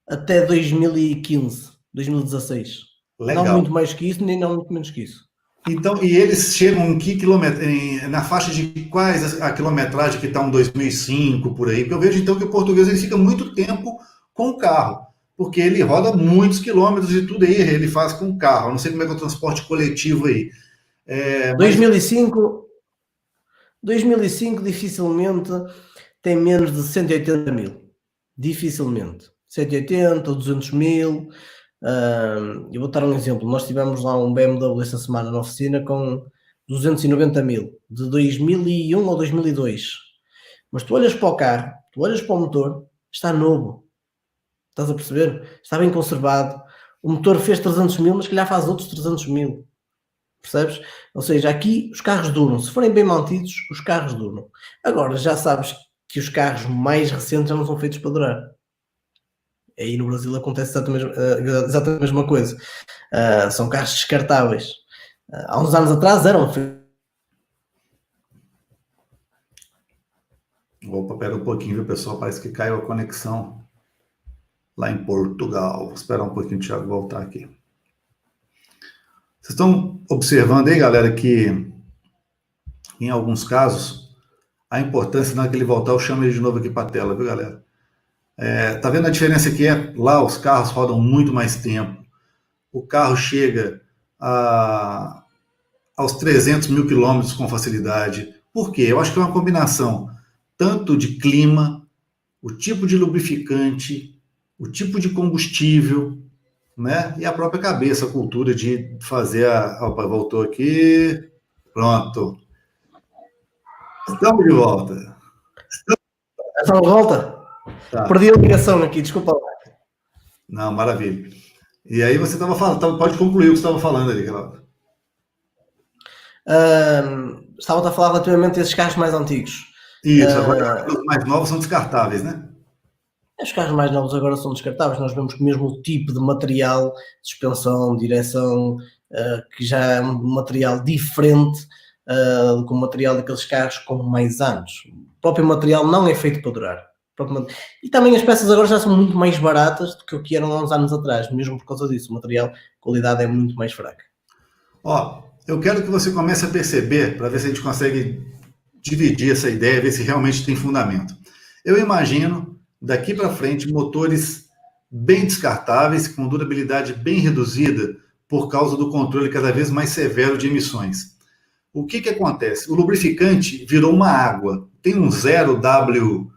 até 2015, 2016. Legal. Não muito mais que isso, nem não muito menos que isso. Então, e eles chegam em que quilômetro, na faixa de quais a quilometragem que está um 2005 por aí? Porque eu vejo então que o português ele fica muito tempo com o carro, porque ele roda muitos quilômetros e tudo aí ele faz com o carro. Eu não sei como é que é o transporte coletivo aí. Mas 2005, 2005 dificilmente tem menos de 180 mil. Dificilmente. 180 ou 200 mil. Eu vou dar um exemplo. Nós tivemos lá um BMW esta semana na oficina com 290 mil, de 2001 ou 2002. Mas tu olhas para o carro, tu olhas para o motor, está novo. Estás a perceber? Está bem conservado. O motor fez 300 mil, mas que já faz outros 300 mil. Percebes? Ou seja, aqui os carros duram. Se forem bem mantidos, os carros duram. Agora, já sabes que os carros mais recentes já não são feitos para durar. Aí no Brasil acontece exatamente a mesma coisa. São carros descartáveis. Há uns anos atrás eram. Opa, pera um pouquinho, viu, pessoal? Parece que caiu a conexão lá em Portugal. Vou esperar um pouquinho o Thiago voltar aqui. Vocês estão observando aí, galera, que em alguns casos a importância, na hora que ele voltar, eu chamo ele de novo aqui para a tela, viu, galera? Tá vendo a diferença que é? Lá os carros rodam muito mais tempo. O carro chega aos 300 mil quilômetros com facilidade. Por quê? Eu acho que é uma combinação tanto de clima, o tipo de lubrificante, o tipo de combustível, né? E a própria cabeça, a cultura de fazer Opa, voltou aqui. Pronto. Estamos de volta. Estão de volta? Tá. Perdi a ligação aqui, desculpa lá. Não, maravilha. E aí você estava falando, pode concluir o que você estava falando ali, Geraldo. Estava a falar relativamente a esses carros mais antigos. Isso, agora os mais novos são descartáveis, né? Os carros mais novos agora são descartáveis. Nós vemos que mesmo o tipo de material, suspensão, direção, que já é um material diferente do que o material daqueles carros com mais anos. O próprio material não é feito para durar. E também as peças agora já são muito mais baratas do que o que eram há uns anos atrás, mesmo por causa disso. O material, a qualidade é muito mais fraca. Ó, eu quero que você comece a perceber, para ver se a gente consegue dividir essa ideia, ver se realmente tem fundamento. Eu imagino, daqui para frente, motores bem descartáveis, com durabilidade bem reduzida, por causa do controle cada vez mais severo de emissões. O que acontece? O lubrificante virou uma água. Tem um 0W18,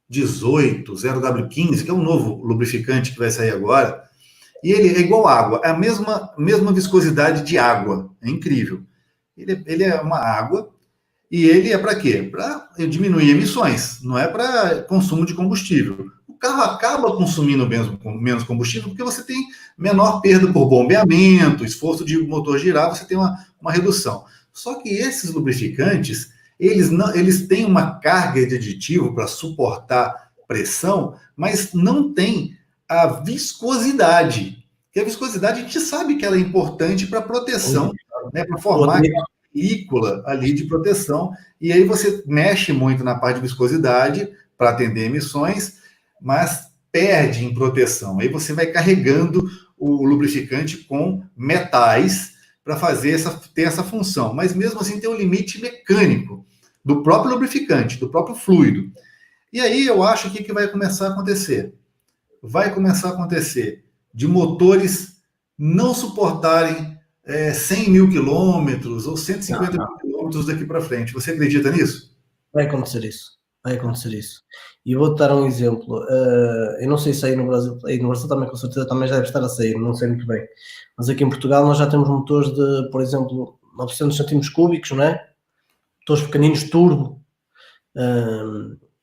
0W15, que é um novo lubrificante que vai sair agora, e ele é igual água, é a mesma viscosidade de água, é incrível. Ele é uma água, e ele é para quê? Para diminuir emissões, não é para consumo de combustível. O carro acaba consumindo menos combustível porque você tem menor perda por bombeamento, esforço de motor girar, você tem uma redução. Só que esses lubrificantes, eles têm uma carga de aditivo para suportar pressão, mas não tem a viscosidade. E a viscosidade a gente sabe que ela é importante para proteção, né, para formar película ali de proteção, e aí você mexe muito na parte de viscosidade para atender emissões, mas perde em proteção. Aí você vai carregando o lubrificante com metais para ter essa função, mas mesmo assim tem um limite mecânico do próprio lubrificante, do próprio fluido. E aí eu acho que vai começar a acontecer. Vai começar a acontecer de motores não suportarem 100 mil quilômetros ou 150 mil quilômetros daqui para frente. Você acredita nisso? Vai acontecer isso. Vai acontecer isso. E eu vou-te dar um exemplo. Eu não sei se aí no Brasil, também com certeza também já deve estar a sair, não sei muito bem. Mas aqui em Portugal nós já temos motores de, por exemplo, 900 centímetros cúbicos, não é? Motores pequeninos, turbo,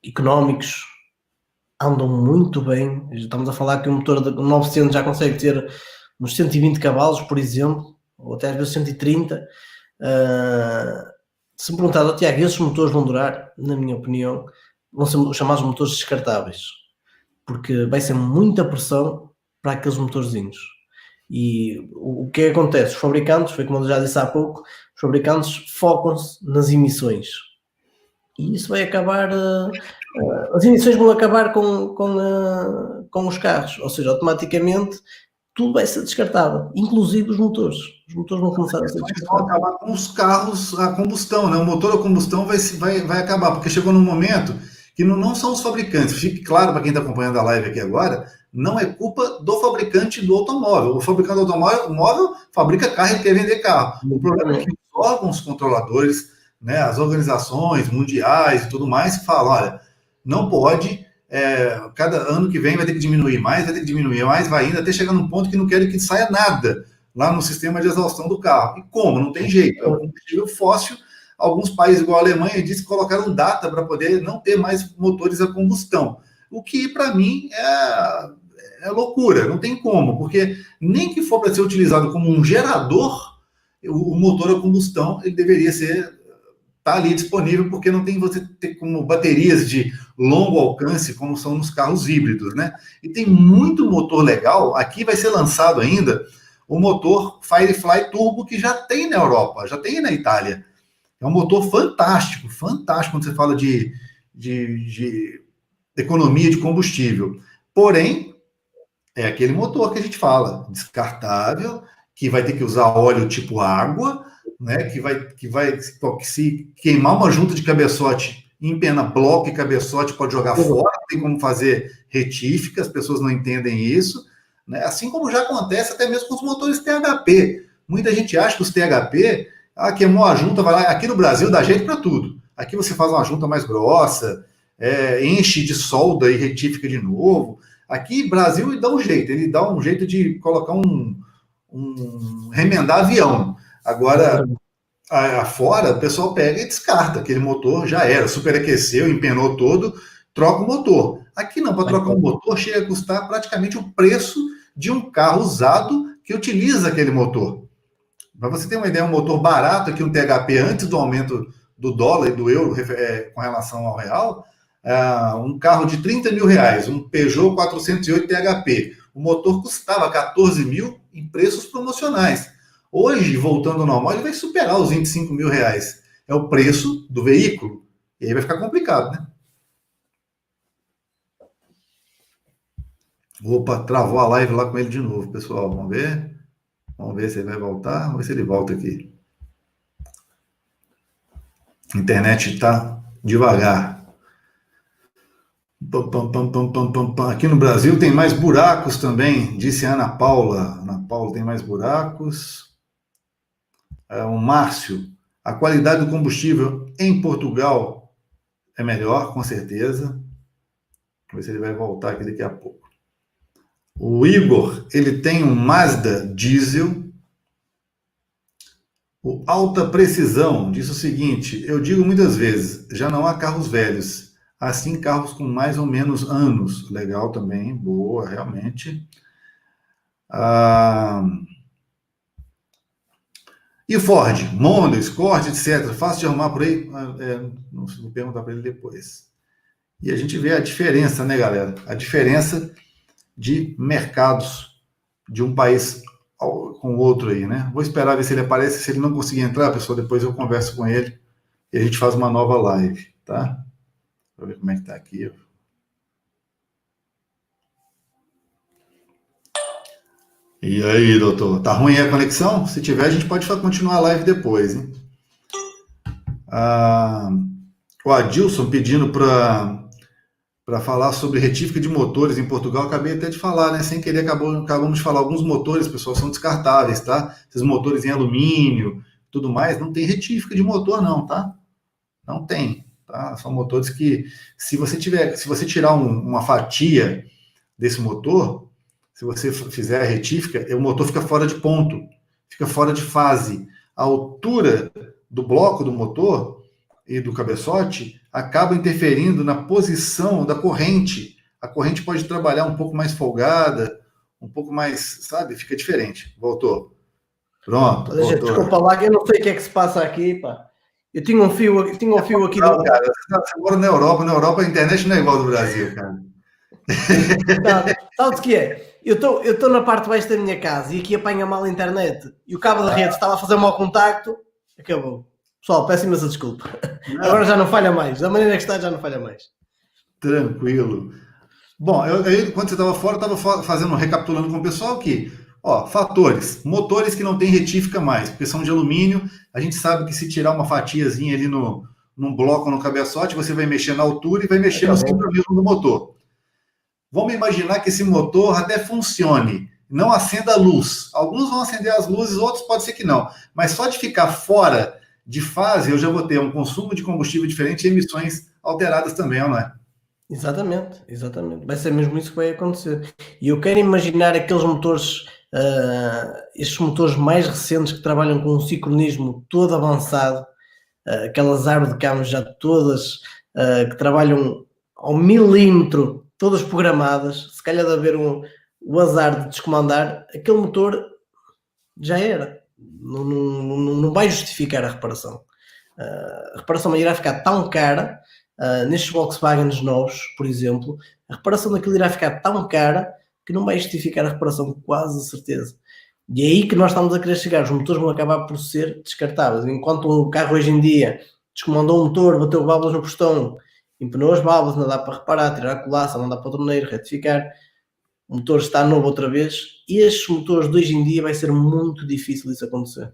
económicos, andam muito bem. Estamos a falar que um motor de 900 já consegue ter uns 120 cavalos, por exemplo, ou até às vezes 130. Se me perguntar, Tiago, esses motores vão durar? Na minha opinião, vão ser os chamados motores descartáveis, porque vai ser muita pressão para aqueles motorzinhos. E o que acontece? Os fabricantes, foi como eu já disse há pouco, os fabricantes focam-se nas emissões. E isso vai acabar... as emissões vão acabar com os carros. Ou seja, automaticamente tudo vai ser descartável, inclusive os motores. Os motores vão começar a ser Vão descartáveis. acabar com os carros a combustão, né? O motor a combustão vai acabar, porque chegou num momento que não são os fabricantes. Fique claro para quem está acompanhando a live aqui agora, não é culpa do fabricante do automóvel. O fabricante do automóvel fabrica carro e quer vender carro. O problema é que os órgãos controladores, né, as organizações mundiais e tudo mais, falam, olha, não pode, cada ano que vem vai ter que diminuir mais, vai indo até chegar num ponto que não querem que saia nada lá no sistema de exaustão do carro. E como? Não tem jeito. É um combustível fóssil. Alguns países, igual a Alemanha, disse que colocaram data para poder não ter mais motores a combustão. O que, para mim, é loucura. Não tem como, porque nem que for para ser utilizado como um gerador, o motor a combustão ele deveria tá ali disponível, porque não tem você ter como baterias de longo alcance, como são nos carros híbridos, né? E tem muito motor legal. Aqui vai ser lançado ainda o motor Firefly Turbo, que já tem na Europa, já tem na Itália. É um motor fantástico, fantástico quando você fala de economia de combustível. Porém, é aquele motor que a gente fala, descartável, que vai ter que usar óleo tipo água, né? Que vai se queimar uma junta de cabeçote, empena bloco e cabeçote, pode jogar fora, não tem como fazer retífica, as pessoas não entendem isso, né? Assim como já acontece até mesmo com os motores THP. Muita gente acha que os THP, queimou a junta, vai lá. Aqui no Brasil dá jeito para tudo. Aqui você faz uma junta mais grossa, enche de solda e retífica de novo. Aqui, Brasil, ele dá um jeito de colocar remendar avião. Agora, fora, o pessoal pega e descarta. Aquele motor já era, superaqueceu, empenou todo, troca o motor. Aqui não, para trocar um motor chega a custar praticamente o preço de um carro usado que utiliza aquele motor. Para você ter uma ideia, um motor barato aqui, um THP, antes do aumento do dólar e do euro com relação ao real, um carro de 30 mil reais, um Peugeot 408 THP, o motor custava 14 mil em preços promocionais. Hoje, voltando ao normal, ele vai superar os 25 mil reais. É o preço do veículo. E aí vai ficar complicado, né? Opa, travou a live lá com ele de novo, pessoal. Vamos ver. Vamos ver se ele vai voltar. Vamos ver se ele volta aqui. A internet está devagar. Aqui no Brasil tem mais buracos também, disse a Ana Paula. Ana Paula, tem mais buracos. O Márcio, a qualidade do combustível em Portugal é melhor, com certeza. Vamos ver se ele vai voltar aqui daqui a pouco. O Igor, ele tem um Mazda diesel. O Alta Precisão diz o seguinte: eu digo muitas vezes, já não há carros velhos, assim carros com mais ou menos anos. Legal também, boa, realmente. E Ford, Mondeo, Escort, etc. Fácil de arrumar por aí? Vou perguntar para ele depois. E a gente vê a diferença, né, galera? A diferença de mercados de um país com o outro aí, né? Vou esperar ver se ele aparece. Se ele não conseguir entrar, pessoal, depois eu converso com ele e a gente faz uma nova live, tá? Vou ver como é que tá aqui. E aí, doutor? Tá ruim a conexão? Se tiver, a gente pode continuar a live depois, hein? O Adilson pedindo para falar sobre retífica de motores em Portugal. Acabei até de falar, né? Sem querer, acabamos de falar. Alguns motores, pessoal, são descartáveis, tá? Esses motores em alumínio, tudo mais, não tem retífica de motor, não, tá? Não tem, tá? São motores que, se você tirar uma fatia desse motor, se você fizer a retífica, o motor fica fora de ponto, fica fora de fase. A altura do bloco do motor e do cabeçote acaba interferindo na posição da corrente. A corrente pode trabalhar um pouco mais folgada, um pouco mais, sabe? Fica diferente. Voltou. Pronto. Voltou. Desculpa lá, que eu não sei o que é que se passa aqui, pá. Eu tinha um fio aqui. Não, cara, você mora na Europa a internet não é igual ao do Brasil, cara. Sabe o que é? Eu estou na parte de baixo da minha casa e aqui apanha mal a internet. E o cabo da rede estava a fazer mau contacto. Acabou. Pessoal, peço imensa desculpa. Não. Agora já não falha mais. Da maneira que está, já não falha mais. Tranquilo. Bom, quando você estava fora, recapitulando com o pessoal que Ó, fatores. Motores que não tem retífica mais, porque são de alumínio. A gente sabe que se tirar uma fatiazinha ali num bloco, no cabeçote, você vai mexer na altura e vai mexer no sincronismo do motor. Vamos imaginar que esse motor até funcione, não acenda a luz. Alguns vão acender as luzes, outros pode ser que não. Mas só de ficar fora de fase, eu já vou ter um consumo de combustível diferente e emissões alteradas também, não é? Exatamente, exatamente. Vai ser mesmo isso que vai acontecer. E eu quero imaginar aqueles motores, estes motores mais recentes que trabalham com um sincronismo todo avançado, aquelas árvores de cabo já todas que trabalham ao milímetro, todas programadas, se calhar de haver o azar de descomandar, aquele motor já era. Não vai justificar a reparação. A reparação irá ficar tão cara. Nestes Volkswagens novos, por exemplo, a reparação daquilo irá ficar tão cara que não vai justificar a reparação, quase a certeza. E é aí que nós estamos a querer chegar. Os motores vão acabar por ser descartáveis. Enquanto um carro hoje em dia descomandou o motor, bateu válvulas no pistão, empenou as válvulas, não dá para reparar, tirar a colaça, não dá para o torneiro, retificar, o motor está novo outra vez. E estes motores de hoje em dia vai ser muito difícil isso acontecer.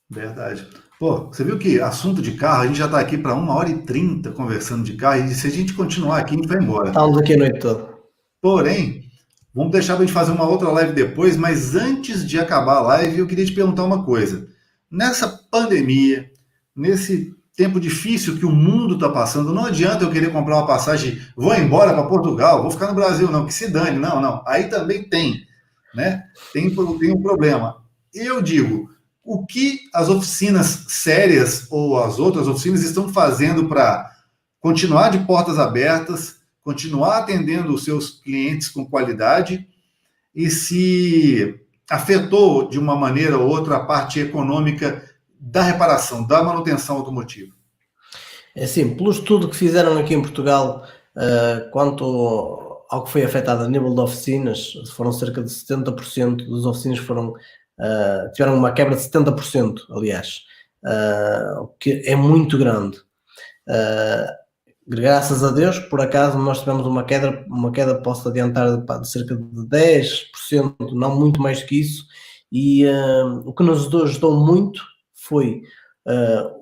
Verdade. Pô, você viu que assunto de carro, a gente já está aqui para 1h30 conversando de carro, e se a gente continuar aqui, a gente vai embora. Estamos aqui a noite toda. Porém, vamos deixar para a gente fazer uma outra live depois, mas antes de acabar a live, eu queria te perguntar uma coisa. Nessa pandemia, nesse tempo difícil que o mundo está passando, não adianta eu querer comprar uma passagem, vou embora para Portugal, vou ficar no Brasil, não, que se dane, não. Aí também tem, né? Tem um problema. Eu digo, o que as oficinas sérias ou as outras oficinas estão fazendo para continuar de portas abertas, continuar atendendo os seus clientes com qualidade, e se afetou de uma maneira ou outra a parte econômica da reparação, da manutenção automotiva? É assim, pelo estudo que fizeram aqui em Portugal quanto ao que foi afetado a nível de oficinas, foram cerca de 70% das oficinas que tiveram uma quebra de 70%, aliás, o que é muito grande. Graças a Deus, por acaso, nós tivemos uma queda, posso adiantar, de cerca de 10%, não muito mais do que isso, e o que nos ajudou muito foi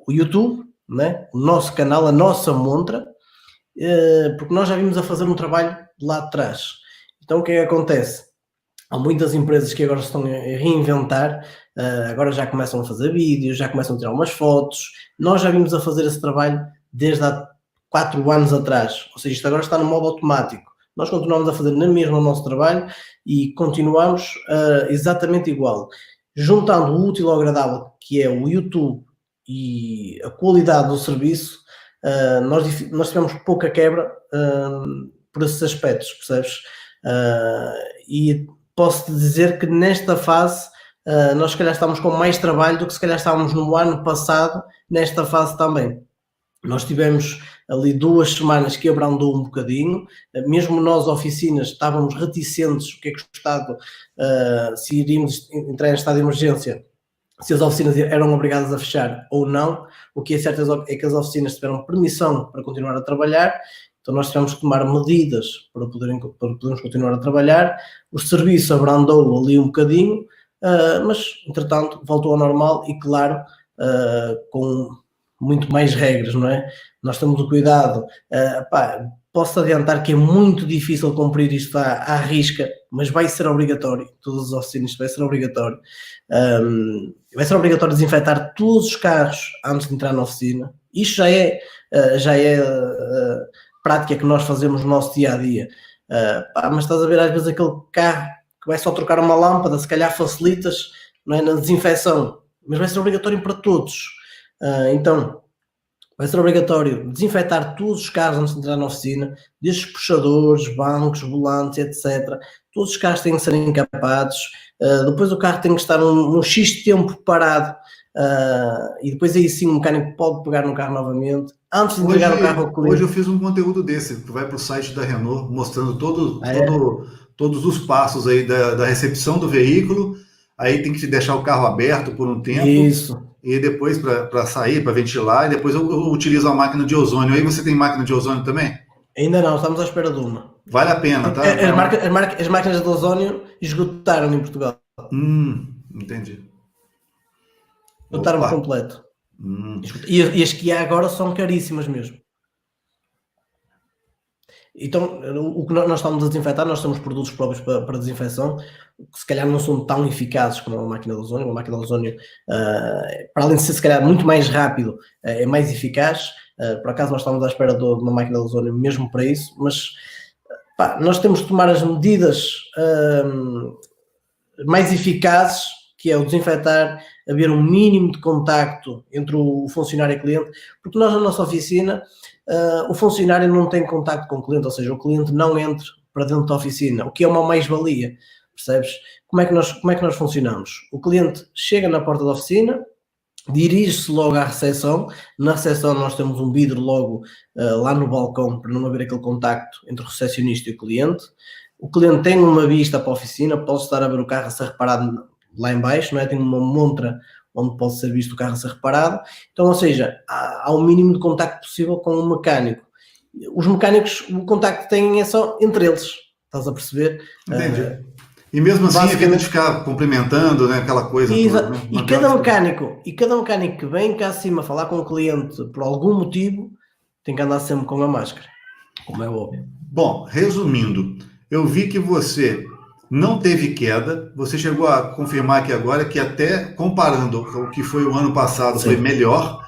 o YouTube, né? O nosso canal, a nossa montra, porque nós já vimos a fazer um trabalho lá atrás. Então o que é que acontece? Há muitas empresas que agora estão a reinventar, agora já começam a fazer vídeos, já começam a tirar umas fotos. Nós já vimos a fazer esse trabalho desde há 4 anos atrás, ou seja, isto agora está no modo automático. Nós continuamos a fazer na mesma o nosso trabalho e continuamos exatamente igual. Juntando o útil ao agradável, que é o YouTube, e a qualidade do serviço, nós tivemos pouca quebra por esses aspectos, percebes? E posso-te dizer que nesta fase nós se calhar estamos com mais trabalho do que se calhar estávamos no ano passado, nesta fase também. Nós tivemos ali 2 semanas que abrandou um bocadinho, mesmo nós oficinas estávamos reticentes o que é que o Estado, se iríamos entrar em estado de emergência, se as oficinas eram obrigadas a fechar ou não. O que é certo é que as oficinas tiveram permissão para continuar a trabalhar, então nós tivemos que tomar medidas para podermos continuar a trabalhar. O serviço abrandou ali um bocadinho, mas entretanto voltou ao normal e, claro, com muito mais regras, não é? Nós temos o cuidado, posso adiantar que é muito difícil cumprir isto à risca, mas vai ser obrigatório, todas as oficinas vai ser obrigatório. Vai ser obrigatório desinfetar todos os carros antes de entrar na oficina. Isto já é prática que nós fazemos no nosso dia-a-dia. Mas estás a ver às vezes aquele carro que vai só trocar uma lâmpada, se calhar facilitas, não é, na desinfecção, mas vai ser obrigatório para todos. Então, vai ser obrigatório desinfetar todos os carros antes de entrar na oficina, desde os puxadores, bancos, volantes, etc. Todos os carros têm que ser encapados, depois o carro tem que estar um X de tempo parado, e depois aí sim o mecânico pode pegar no carro novamente, antes de entregar o carro ao cliente. Hoje eu fiz um conteúdo desse, que vai para o site da Renault, mostrando todos os passos aí da recepção do veículo, aí tem que deixar o carro aberto por um tempo. Isso. E depois para sair, para ventilar, e depois eu utilizo a máquina de ozônio. Aí você tem máquina de ozônio também? Ainda não, estamos à espera de uma. Vale a pena, tá? As máquinas de ozónio esgotaram em Portugal. Entendi. Esgotaram por completo. E as que há agora são caríssimas mesmo. Então, o que nós estamos a desinfetar, nós temos produtos próprios para desinfecção, que se calhar não são tão eficazes como uma máquina de ozónio. Uma máquina de ozónio, para além de ser se calhar muito mais rápido, é mais eficaz. Por acaso nós estamos à espera de uma máquina de ozónio mesmo para isso, mas nós temos de tomar as medidas mais eficazes, que é o desinfetar, haver um mínimo de contacto entre o funcionário e o cliente, porque nós na nossa oficina, o funcionário não tem contacto com o cliente, ou seja, o cliente não entra para dentro da oficina, o que é uma mais-valia, percebes? Como é que nós funcionamos? O cliente chega na porta da oficina, dirige-se logo à recepção. Na recepção nós temos um vidro logo lá no balcão, para não haver aquele contacto entre o recepcionista e o cliente. O cliente tem uma vista para a oficina, pode estar a ver o carro a ser reparado lá em baixo, não é? Tem uma montra onde pode ser visto o carro a ser reparado. Então, ou seja, há o mínimo de contacto possível com o mecânico. Os mecânicos, o contacto que têm é só entre eles, estás a perceber? Entendi. E mesmo assim, a vida de ficar cumprimentando, né, aquela coisa toda, né? E cada mecânico que vem cá acima falar com o cliente por algum motivo, tem que andar sempre com a máscara, como é óbvio. Bom, resumindo, eu vi que você não teve queda, você chegou a confirmar aqui agora que até comparando com o que foi o ano passado, foi melhor,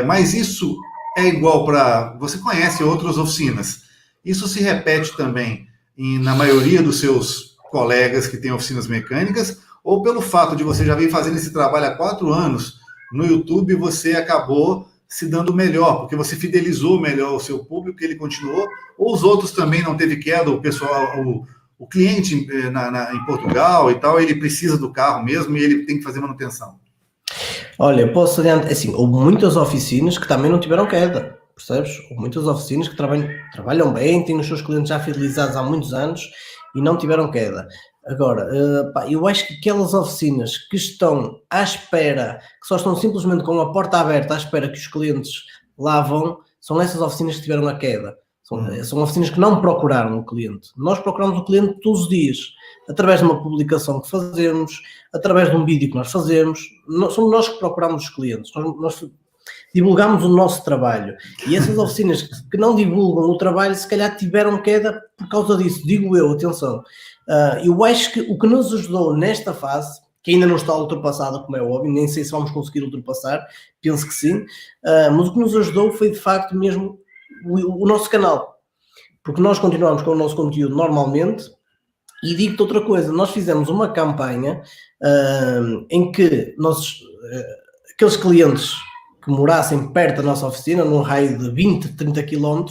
mas isso é igual para... Você conhece outras oficinas, isso se repete também na maioria dos seus colegas que têm oficinas mecânicas, ou pelo fato de você já vir fazendo esse trabalho há 4 anos no YouTube, você acabou se dando melhor, porque você fidelizou melhor o seu público, ele continuou, ou os outros também não teve queda, o pessoal, o cliente em Portugal e tal, ele precisa do carro mesmo e ele tem que fazer manutenção? Olha, posso adiantar, assim, houve muitas oficinas que também não tiveram queda, percebes? Houve muitas oficinas que trabalham bem, têm os seus clientes já fidelizados há muitos anos e não tiveram queda. Agora, eu acho que aquelas oficinas que estão à espera, que só estão simplesmente com a porta aberta à espera que os clientes lá vão, são essas oficinas que tiveram a queda. São oficinas que não procuraram o cliente. Nós procuramos o cliente todos os dias, através de uma publicação que fazemos, através de um vídeo que nós fazemos. Somos nós que procuramos os clientes. Nós divulgamos o nosso trabalho. E essas oficinas que não divulgam o trabalho, se calhar tiveram queda por causa disso. Digo eu, atenção. Eu acho que o que nos ajudou nesta fase, que ainda não está ultrapassada, como é óbvio, nem sei se vamos conseguir ultrapassar, penso que sim, mas o que nos ajudou foi de facto mesmo o nosso canal, porque nós continuamos com o nosso conteúdo normalmente. E digo-te outra coisa, nós fizemos uma campanha em que aqueles clientes que morassem perto da nossa oficina, num raio de 20, 30 km,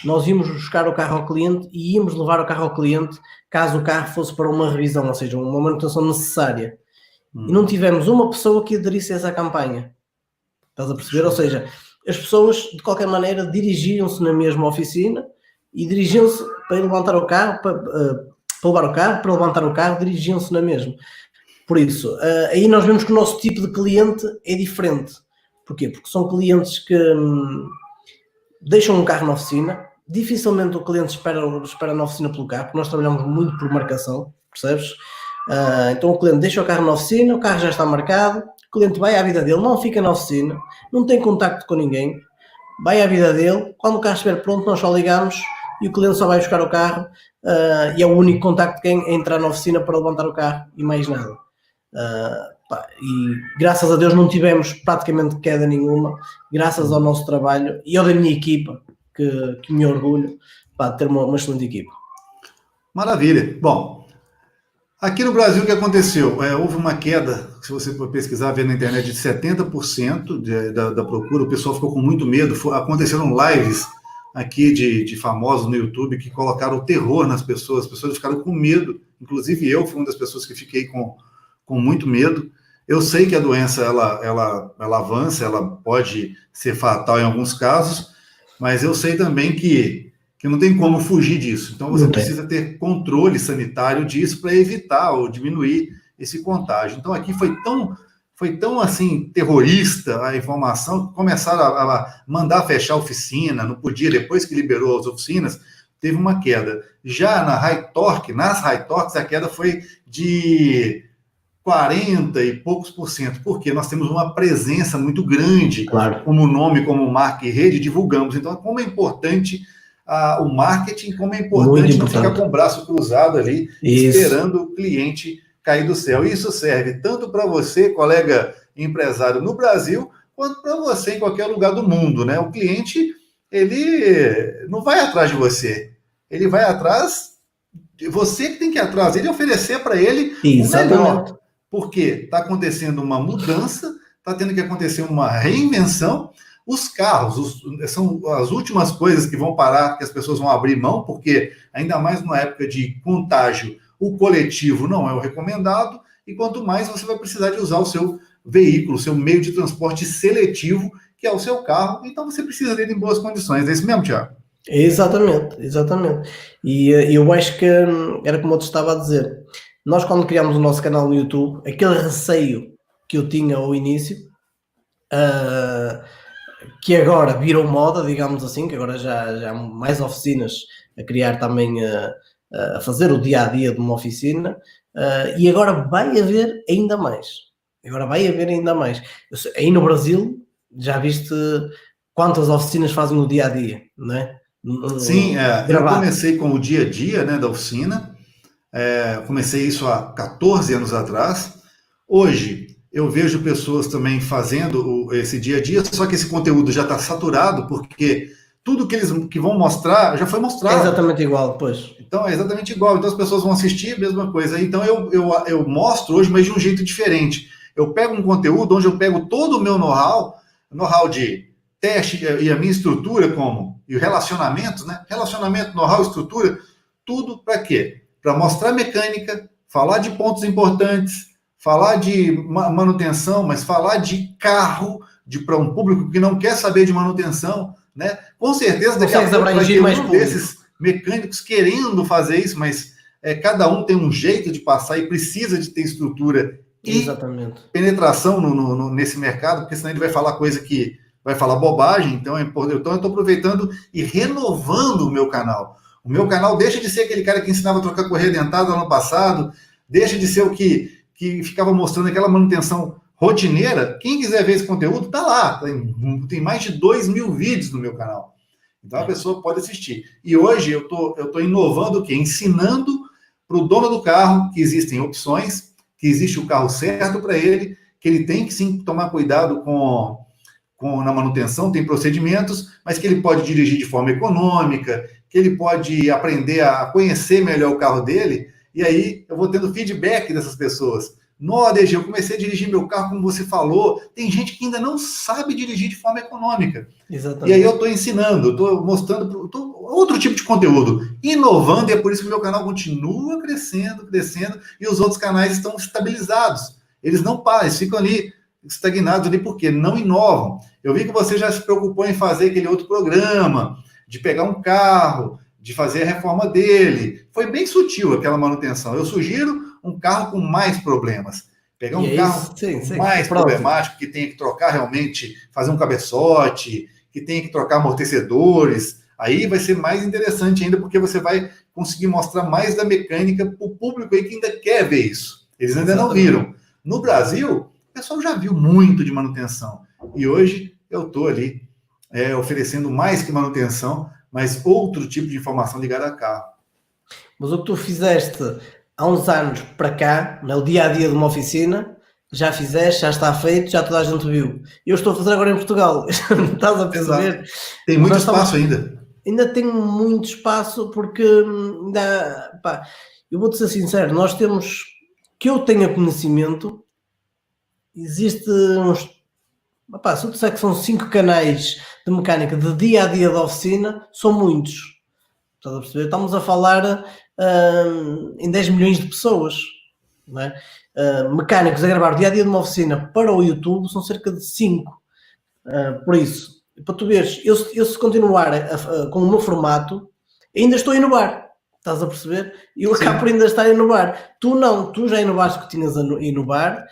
nós íamos buscar o carro ao cliente e íamos levar o carro ao cliente caso o carro fosse para uma revisão, ou seja, uma manutenção necessária. E não tivemos uma pessoa que aderisse a essa campanha. Estás a perceber? Ou seja, as pessoas, de qualquer maneira, dirigiam-se na mesma oficina e dirigiam-se para levantar o carro, para levar o carro, para levantar o carro, dirigiam-se na mesma. Por isso, aí nós vemos que o nosso tipo de cliente é diferente. Porquê? Porque são clientes que deixam um carro na oficina, dificilmente o cliente espera na oficina pelo carro, porque nós trabalhamos muito por marcação, percebes? Então o cliente deixa o carro na oficina, o carro já está marcado, o cliente vai à vida dele, não fica na oficina, não tem contacto com ninguém, vai à vida dele, quando o carro estiver pronto nós só ligamos e o cliente só vai buscar o carro e é o único contacto que é entrar na oficina para levantar o carro e mais nada. E graças a Deus não tivemos praticamente queda nenhuma, graças ao nosso trabalho e ao da minha equipa, que me orgulho de ter uma excelente equipa. Maravilha. Bom, aqui no Brasil o que aconteceu? Houve uma queda, se você for pesquisar, ver na internet, de 70% da procura. O pessoal ficou com muito medo. Aconteceram lives aqui de famosos no YouTube que colocaram o terror nas pessoas. As pessoas ficaram com medo. Inclusive eu fui uma das pessoas que fiquei com muito medo. Eu sei que a doença ela avança, ela pode ser fatal em alguns casos, mas eu sei também que não tem como fugir disso. Então você precisa ter controle sanitário disso para evitar ou diminuir esse contágio. Então aqui foi foi tão assim terrorista a informação que começaram a mandar fechar a oficina, não podia, depois que liberou as oficinas, teve uma queda. Já na High Torque, nas High Torques, a queda foi de 40 e poucos por cento, porque nós temos uma presença muito grande, Claro. como nome, como marca e rede, divulgamos. Então, como é importante o marketing, como é importante não ficar com o braço cruzado ali, esperando o cliente cair do céu. Isso serve tanto para você, colega empresário no Brasil, quanto para você em qualquer lugar do mundo, né? O cliente, ele não vai atrás de você, ele vai atrás de você, que tem que ir atrás dele e oferecer para ele o melhor. Porque está acontecendo uma mudança, está tendo que acontecer uma reinvenção. Os carros são as últimas coisas que vão parar, que as pessoas vão abrir mão, porque ainda mais numa época de contágio, o coletivo não é o recomendado, e quanto mais você vai precisar de usar o seu veículo, o seu meio de transporte seletivo, que é o seu carro, então você precisa dele em boas condições. É isso mesmo, Tiago? Exatamente. E eu acho que era como eu te estava a dizer. Nós, quando criámos o nosso canal no YouTube, aquele receio que eu tinha ao início, que agora virou moda, digamos assim, que agora já há mais oficinas a criar também, a fazer o dia-a-dia de uma oficina, e agora vai haver ainda mais. Aí no Brasil, já viste quantas oficinas fazem o dia-a-dia, não é? Sim, eu comecei com o dia-a-dia, né, da oficina. Comecei isso há 14 anos atrás. Hoje, eu vejo pessoas também fazendo esse dia a dia, só que esse conteúdo já está saturado, porque tudo que eles vão mostrar já foi mostrado. É exatamente igual, pois. Então, é exatamente igual. Então, as pessoas vão assistir a mesma coisa. Então, eu mostro hoje, mas de um jeito diferente. Eu pego um conteúdo onde eu pego todo o meu know-how de teste e a minha estrutura, e o relacionamento, né? Relacionamento, know-how, estrutura, tudo para quê? Para mostrar mecânica, falar de pontos importantes, falar de manutenção, mas falar de carro, para um público que não quer saber de manutenção, né? Com certeza daqui a pouco vai ter um desses mecânicos querendo fazer isso, mas cada um tem um jeito de passar e precisa de ter estrutura e penetração nesse mercado, porque senão ele vai falar coisa que vai falar bobagem. Então eu estou aproveitando e renovando o meu canal. O meu canal deixa de ser aquele cara que ensinava a trocar correia dentada no passado, deixa de ser o que ficava mostrando aquela manutenção rotineira. Quem quiser ver esse conteúdo, tá lá. Tem mais de 2.000 vídeos no meu canal. Então a pessoa pode assistir. E hoje eu tô inovando o quê? Ensinando para o dono do carro que existem opções, que existe o carro certo para ele, que ele tem que sim tomar cuidado na manutenção, tem procedimentos, mas que ele pode dirigir de forma econômica, que ele pode aprender a conhecer melhor o carro dele, e aí eu vou tendo feedback dessas pessoas. No ADG, eu comecei a dirigir meu carro, como você falou, tem gente que ainda não sabe dirigir de forma econômica. Exatamente. E aí eu estou ensinando, estou mostrando outro tipo de conteúdo, inovando, e é por isso que o meu canal continua crescendo, e os outros canais estão estabilizados. Eles não param, eles ficam ali estagnados ali, porque não inovam. Eu vi que você já se preocupou em fazer aquele outro programa, de pegar um carro, de fazer a reforma dele. Foi bem sutil aquela manutenção. Eu sugiro um carro com mais problemas. Pegar um carro mais problemático, que tenha que trocar realmente, fazer um cabeçote, que tenha que trocar amortecedores. Aí vai ser mais interessante ainda, porque você vai conseguir mostrar mais da mecânica para o público aí que ainda quer ver isso. Eles ainda não viram. No Brasil, o pessoal já viu muito de manutenção. E hoje eu estou ali oferecendo mais que manutenção, mas outro tipo de informação ligada a carro. Mas o que tu fizeste há uns anos para cá, no dia-a-dia de uma oficina, já fizeste, já está feito, já toda a gente viu. Eu estou a fazer agora em Portugal. Estás a perceber? Exato. Tem muito espaço ainda. Ainda tem muito espaço, porque eu vou-te ser sincero, nós temos, que eu tenha conhecimento, existe uns, se eu disser que são 5 canais de mecânica de dia-a-dia da oficina, são muitos. Estás a perceber? Estamos a falar em 10 milhões de pessoas, não é? Mecânicos a gravar o dia-a-dia de uma oficina para o YouTube são cerca de 5. Por isso, para tu veres, eu se continuar com o meu formato, ainda estou a inovar. Estás a perceber? Eu acabo por ainda estar a inovar. Tu não, tu já inovaste o que tinhas a inovar.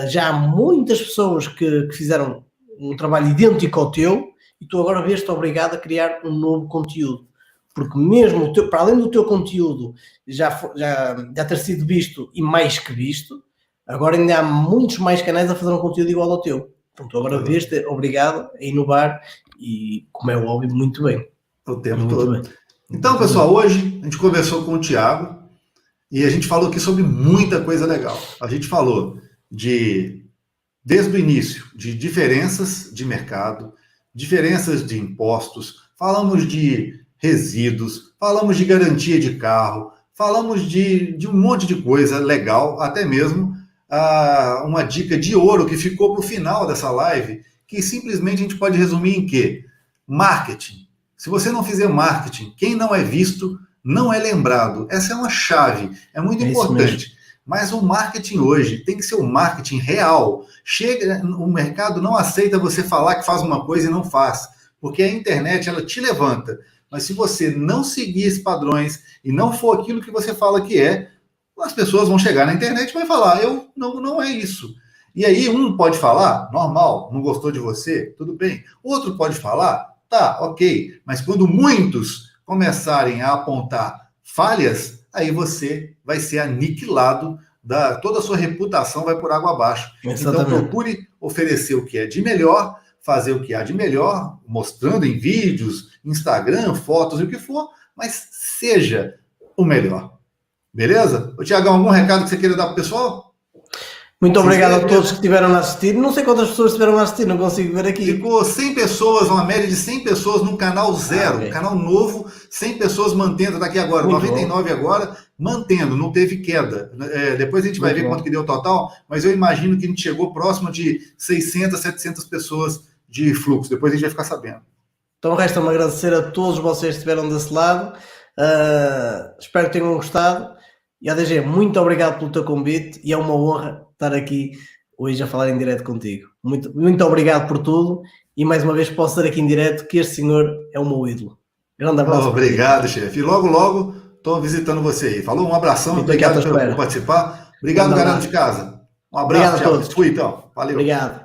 já há muitas pessoas que fizeram um trabalho idêntico ao teu e tu agora vês-te obrigado a criar um novo conteúdo. Porque mesmo para além do teu conteúdo já ter sido visto e mais que visto, agora ainda há muitos mais canais a fazer um conteúdo igual ao teu. Portanto, agora vês-te obrigado a inovar e, como é óbvio, muito bem. O tempo todo. Então, pessoal, hoje a gente conversou com o Thiago e a gente falou aqui sobre muita coisa legal. A gente falou desde o início, de diferenças de mercado, diferenças de impostos, falamos de resíduos, falamos de garantia de carro, falamos de um monte de coisa legal, até mesmo uma dica de ouro que ficou para o final dessa live, que simplesmente a gente pode resumir em quê? Marketing. Se você não fizer marketing, quem não é visto não é lembrado. Essa é uma chave, é muito importante. Mas o marketing hoje tem que ser um marketing real. O mercado não aceita você falar que faz uma coisa e não faz, porque a internet ela te levanta. Mas se você não seguir esses padrões e não for aquilo que você fala que é, as pessoas vão chegar na internet e vai falar, não é isso. E aí um pode falar, normal, não gostou de você, tudo bem. Outro pode falar, tá, ok. Mas quando muitos começarem a apontar falhas, aí você vai ser aniquilado, toda a sua reputação vai por água abaixo. Exatamente. Então procure oferecer o que é de melhor, fazer o que há de melhor, mostrando em vídeos, Instagram, fotos e o que for, mas seja o melhor. Beleza? Ô, Tiagão, algum recado que você queira dar para o pessoal? Muito obrigado a todos que estiveram a assistir. Não sei quantas pessoas estiveram a assistir, não consigo ver aqui. Ficou 100 pessoas, uma média de 100 pessoas no canal zero, okay. Canal novo, 100 pessoas mantendo, tá aqui agora, muito 99 bom. Agora, mantendo, não teve queda. Depois a gente vai ver quanto que deu o total, mas eu imagino que a gente chegou próximo de 600, 700 pessoas de fluxo. Depois a gente vai ficar sabendo. Então resta-me agradecer a todos vocês que estiveram desse lado. Espero que tenham gostado. E ADG, muito obrigado pelo teu convite e é uma honra estar aqui hoje a falar em direto contigo. Muito, muito obrigado por tudo e mais uma vez posso dizer aqui em direto que este senhor é o meu ídolo. Grande abraço. Obrigado, chefe. E logo estou visitando você aí. Falou, um abração, muito obrigado por participar. Obrigado, galera de casa. Um abraço, obrigado a todos. Fui então. Valeu. Obrigado.